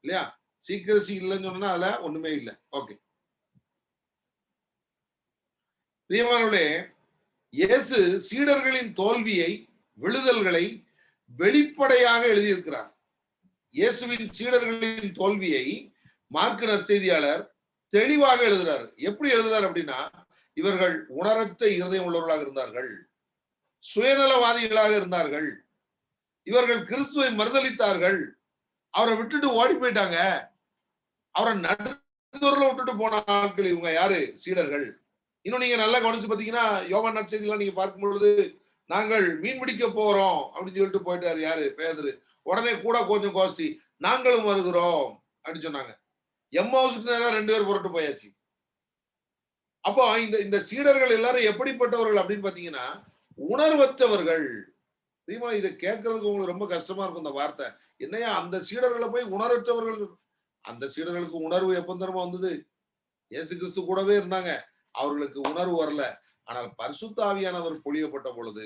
இல்லையா? சீக்கிரசி இல்லைன்னு சொன்னா அதுல ஒண்ணுமே இல்லை. ஓகே, பிரியமானவர்களே, இயேசு சீடர்களின் தோல்வியை, விழுதல்களை வெளிப்படையாக எழுதியிருக்கிறார். இயேசுவின் சீடர்களின் தோல்வியை மார்க்கு நற்செய்தியாளர் தெளிவாக எழுதுறாரு. எப்படி எழுதுறாரு அப்படின்னா, இவர்கள் உணரற்ற இருதயம் உள்ளவர்களாக இருந்தார்கள், சுயநலவாதிகளாக இருந்தார்கள், இவர்கள் கிறிஸ்துவை மறுதலித்தார்கள், அவரை விட்டுட்டு ஓடி போயிட்டாங்க, அவரை நடுத்தூர்ல விட்டுட்டு போன ஆட்கள் இவங்க யாரு? சீடர்கள். இன்னும் நீங்க நல்லா கவனிச்சு பாத்தீங்கன்னா, யோவான் நற்செய்தியெல்லாம் நீங்க பார்க்கும் பொழுது, நாங்கள் மீன் பிடிக்க போறோம் அப்படின்னு சொல்லிட்டு போயிட்டாரு யாரு? பேதுரு. உடனே கூட கொஞ்சம் கோஷ்டி, நாங்களும் வருகிறோம் அப்படின்னு சொன்னாங்க. எம்மாவுக்கு நேரம் 2 பேர் புரட்டு போயாச்சு. அப்போ இந்த சீடர்கள் எல்லாரும் எப்படிப்பட்டவர்கள் அப்படின்னு பாத்தீங்கன்னா, உணர்வற்றவர்கள். தெரியுமா? இதை கேட்கறதுக்கு உங்களுக்கு ரொம்ப கஷ்டமா இருக்கும் இந்த வார்த்தை. என்னையா அந்த சீடர்களை போய் உணரற்றவர்கள்? அந்த சீடர்களுக்கு உணர்வு எப்ப தரமா வந்தது? இயேசு கிறிஸ்து கூடவே இருந்தாங்க, அவர்களுக்கு உணர்வு வரல. ஆனால் பரிசுத்த ஆவியானவர் பொழியப்பட்ட பொழுது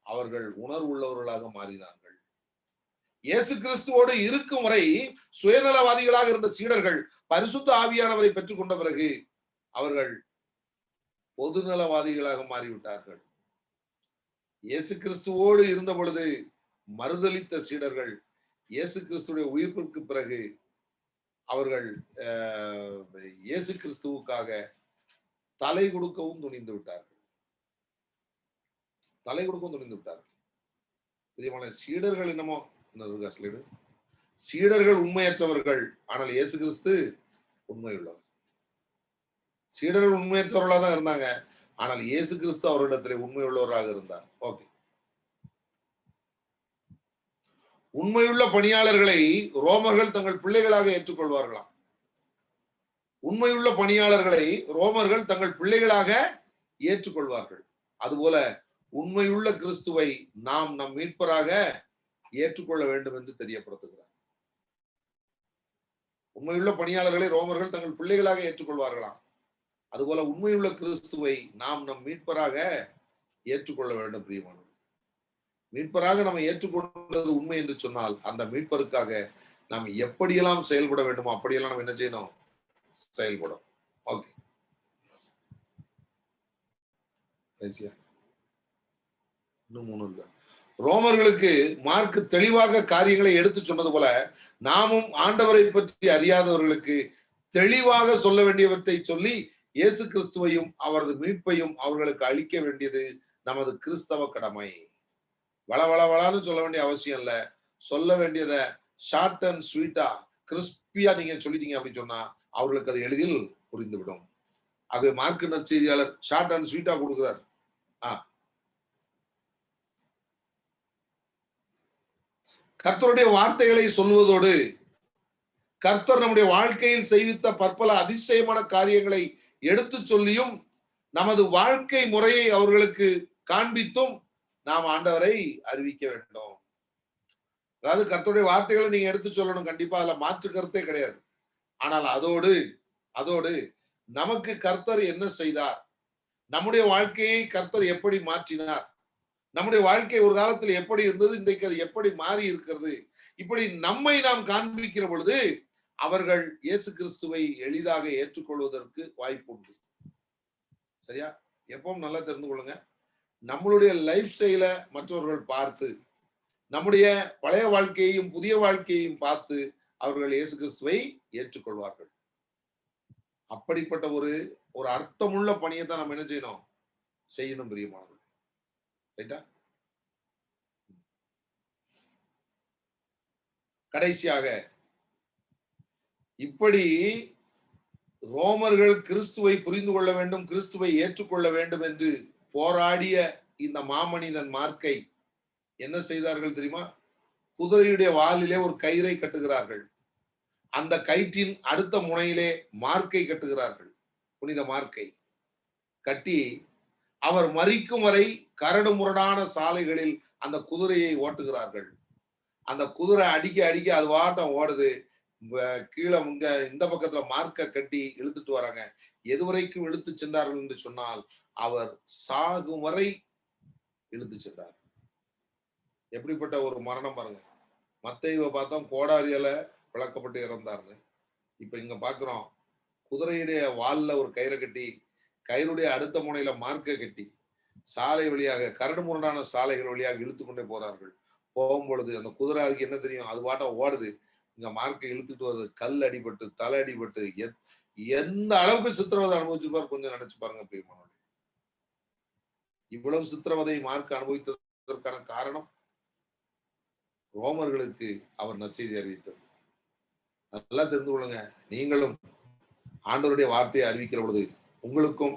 அவர்கள் உணர்வு உள்ளவர்களாக மாறினார்கள். இயேசு கிறிஸ்துவோடு இருக்கும் வரை சுயநலவாதிகளாக இருந்த சீடர்கள் பரிசுத்த ஆவியானவரை பெற்றுக் கொண்ட பிறகு அவர்கள் பொதுநலவாதிகளாக மாறிவிட்டார்கள். இயேசு கிறிஸ்துவோடு இருந்த பொழுது மறுதலித்த சீடர்கள் இயேசு கிறிஸ்துடைய உயிர்ப்பிற்கு பிறகு அவர்கள் இயேசு கிறிஸ்துவுக்காக தலை கொடுக்கவும் துணிந்து விட்டார்கள். தலை கொடுக்கவும் துணிந்து விட்டார்கள். பிரியமான சீடர்கள் என்னமோ சீடர்கள் உண்மையற்றவர்கள், ஆனால் இயேசு கிறிஸ்து உண்மை உள்ளவர். சீடர்கள் உண்மையற்றவர்களாக தான் இருந்தாங்க, ஆனால் இயேசு கிறிஸ்து அவரிடத்திலே உண்மை உள்ளவராக இருந்தார். ஓகே, உண்மையுள்ள பணியாளர்களை ரோமர்கள் தங்கள் பிள்ளைகளாக ஏற்றுக்கொள்வார்களாம். உண்மையுள்ள பணியாளர்களை ரோமர்கள் தங்கள் பிள்ளைகளாக ஏற்றுக்கொள்வார்கள். அதுபோல உண்மையுள்ள கிறிஸ்துவை நாம் நம் மீட்பராக ஏற்றுக்கொள்ள வேண்டும் என்று தெரியப்படுத்துகிறார். உண்மையுள்ள பணியாளர்களை ரோமர்கள் தங்கள் பிள்ளைகளாக ஏற்றுக்கொள்வார்களாம். அதுபோல உண்மையுள்ள கிறிஸ்துவை நாம் நம் மீட்பராக ஏற்றுக்கொள்ள வேண்டும். பிரியமானவர்களே, மீட்பராக நம்ம ஏற்றுக்கொண்டது உண்மை என்று சொன்னால், அந்த மீட்பருக்காக நாம் எப்படியெல்லாம் செயல்பட வேண்டுமோ அப்படியெல்லாம் நம்ம என்ன செய்யணும்? செயல்படும். ஓகே, இன்னும் 3 இருக்கு. ரோமர்களுக்கு மார்க் தெளிவாக காரியங்களை எடுத்து சொன்னது போல, நாமும் ஆண்டவரை பற்றி அறியாதவர்களுக்கு தெளிவாக சொல்ல வேண்டியவற்றை சொல்லி இயேசு கிறிஸ்துவையும் அவரது மீட்பையும் அவர்களுக்கு அளிக்க வேண்டியது நமது கிறிஸ்தவ கடமை. வளவளவளான்னு சொல்ல வேண்டிய அவசியம் இல்ல. சொல்ல வேண்டியத ஷார்ட் அண்ட் ஸ்வீட்டா, கிறிஸ்பியா நீங்க சொல்லிட்டீங்க அப்படின்னு சொன்னா அவர்களுக்கு அது எளிதில் புரிந்துவிடும். ஆகவே மார்க்கு நற்செய்தியாளர் ஷார்ட் அண்ட் ஸ்வீட்டா கொடுக்கிறார். கர்த்தருடைய வார்த்தைகளை சொல்வதோடு, கர்த்தர் நம்முடைய வாழ்க்கையில் செய்வித்த பற்பல அதிசயமான காரியங்களை எடுத்து சொல்லியும் நமது வாழ்க்கை முறையை அவர்களுக்கு காண்பித்தும் நாம் ஆண்டவரை அறிவிக்க வேண்டும். அதாவது கர்த்தருடைய வார்த்தைகளை நீங்க எடுத்து சொல்லணும், கண்டிப்பா அதுல மாற்று கருத்தே கிடையாது. ஆனால் அதோடு நமக்கு கர்த்தர் என்ன செய்தார், நம்முடைய வாழ்க்கையை கர்த்தர் எப்படி மாற்றினார், நம்முடைய வாழ்க்கை ஒரு காலத்தில் எப்படி இருந்தது, இன்றைக்கு அது எப்படி மாறி இருக்கிறது, இப்படி நம்மை நாம் காண்பிக்கிற பொழுது அவர்கள் இயேசு கிறிஸ்துவை எளிதாக ஏற்றுக்கொள்வதற்கு வாய்ப்பு உண்டு. சரியா? எப்பவும் நல்லா தெரிந்து கொள்ளுங்க, நம்மளுடைய லைஃப் ஸ்டைல மற்றவர்கள் பார்த்து, நம்முடைய பழைய வாழ்க்கையையும் புதிய வாழ்க்கையையும் பார்த்து அவர்கள் இயேசு கிறிஸ்துவை ஏற்றுக்கொள்வார்கள். அப்படிப்பட்ட ஒரு அர்த்தமுள்ள பணியை தான் நம்ம என்ன செய்யணும் பிரியமானவர்கள். ரைட்டா? கடைசியாக, இப்படி ரோமர்கள் கிறிஸ்துவை புரிந்து கொள்ள வேண்டும், கிறிஸ்துவை ஏற்றுக்கொள்ள வேண்டும் என்று போராடிய இந்த மாமனிதன் மார்க்கை என்ன செய்தார்கள் தெரியுமா? குதிரையுடைய வாலிலே ஒரு கயிறை கட்டுகிறார்கள். அந்த கயிற்றின் அடுத்த முனையிலே மார்க்கை கட்டுகிறார்கள். புனித மார்க்கை கட்டி அவர் மரிக்கும் வரை கரடு முரடான சாலைகளில் அந்த குதிரையை ஓட்டுகிறார்கள். அந்த குதிரை அடிக்க அடிக்க அது வாட்டம் ஓடுது. கீழே இந்த பக்கத்துல மார்க்க கட்டி இழுத்துட்டு வராங்க. எதுவரைக்கும் இழுத்து சென்றார்கள் என்று சொன்னால், அவர் சாகும் வரை இழுத்து சென்றார். எப்படிப்பட்ட ஒரு மரணம் பாருங்க. மத்தேயுவை பார்த்தோம் கோடாரியால பிளக்கப்பட்டு இறந்தார்னு. இப்ப இங்க பாக்குறோம் குதிரையுடைய வால்ல ஒரு கயிறை கட்டி, கயிறுடைய அடுத்த முனையில மார்க்கை கட்டி, சாலை வழியாக கரடு முரடான சாலைகள் வழியாக இழுத்து கொண்டே போறார்கள். போகும்பொழுது அந்த குதிரை அதுக்கு என்ன தெரியும், அது பாட்ட ஓடுது. இங்க மார்க்கை இழுத்துட்டு வருது, கல் அடிபட்டு தலை அடிபட்டு எந்த அளவுக்கு சித்திரவதை அனுபவிச்சிருப்பார் கொஞ்சம் நினைச்சு பாருங்க. பிரியமானவர்களே, இவ்வளவு சித்திரவதை மார்க் அனுபவித்ததற்கான காரணம் ரோமர்களுக்கு அவர் நற்செய்தி அறிவித்தது. நல்லா தெரிந்து கொள்ளுங்க. நீங்களும் ஆண்டவருடைய வார்த்தையை அறிவிக்கிற பொழுது உங்களுக்கும்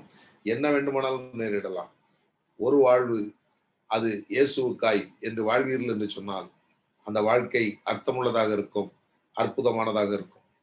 என்ன வேண்டுமானாலும் நேரிடலாம். ஒரு வாழ்வு அது இயேசுவுக்காய் என்று வாழ்வீர்கள் என்று சொன்னால் அந்த வாழ்க்கை அர்த்தமுள்ளதாக இருக்கும், அற்புதமானதாக இருக்கும்.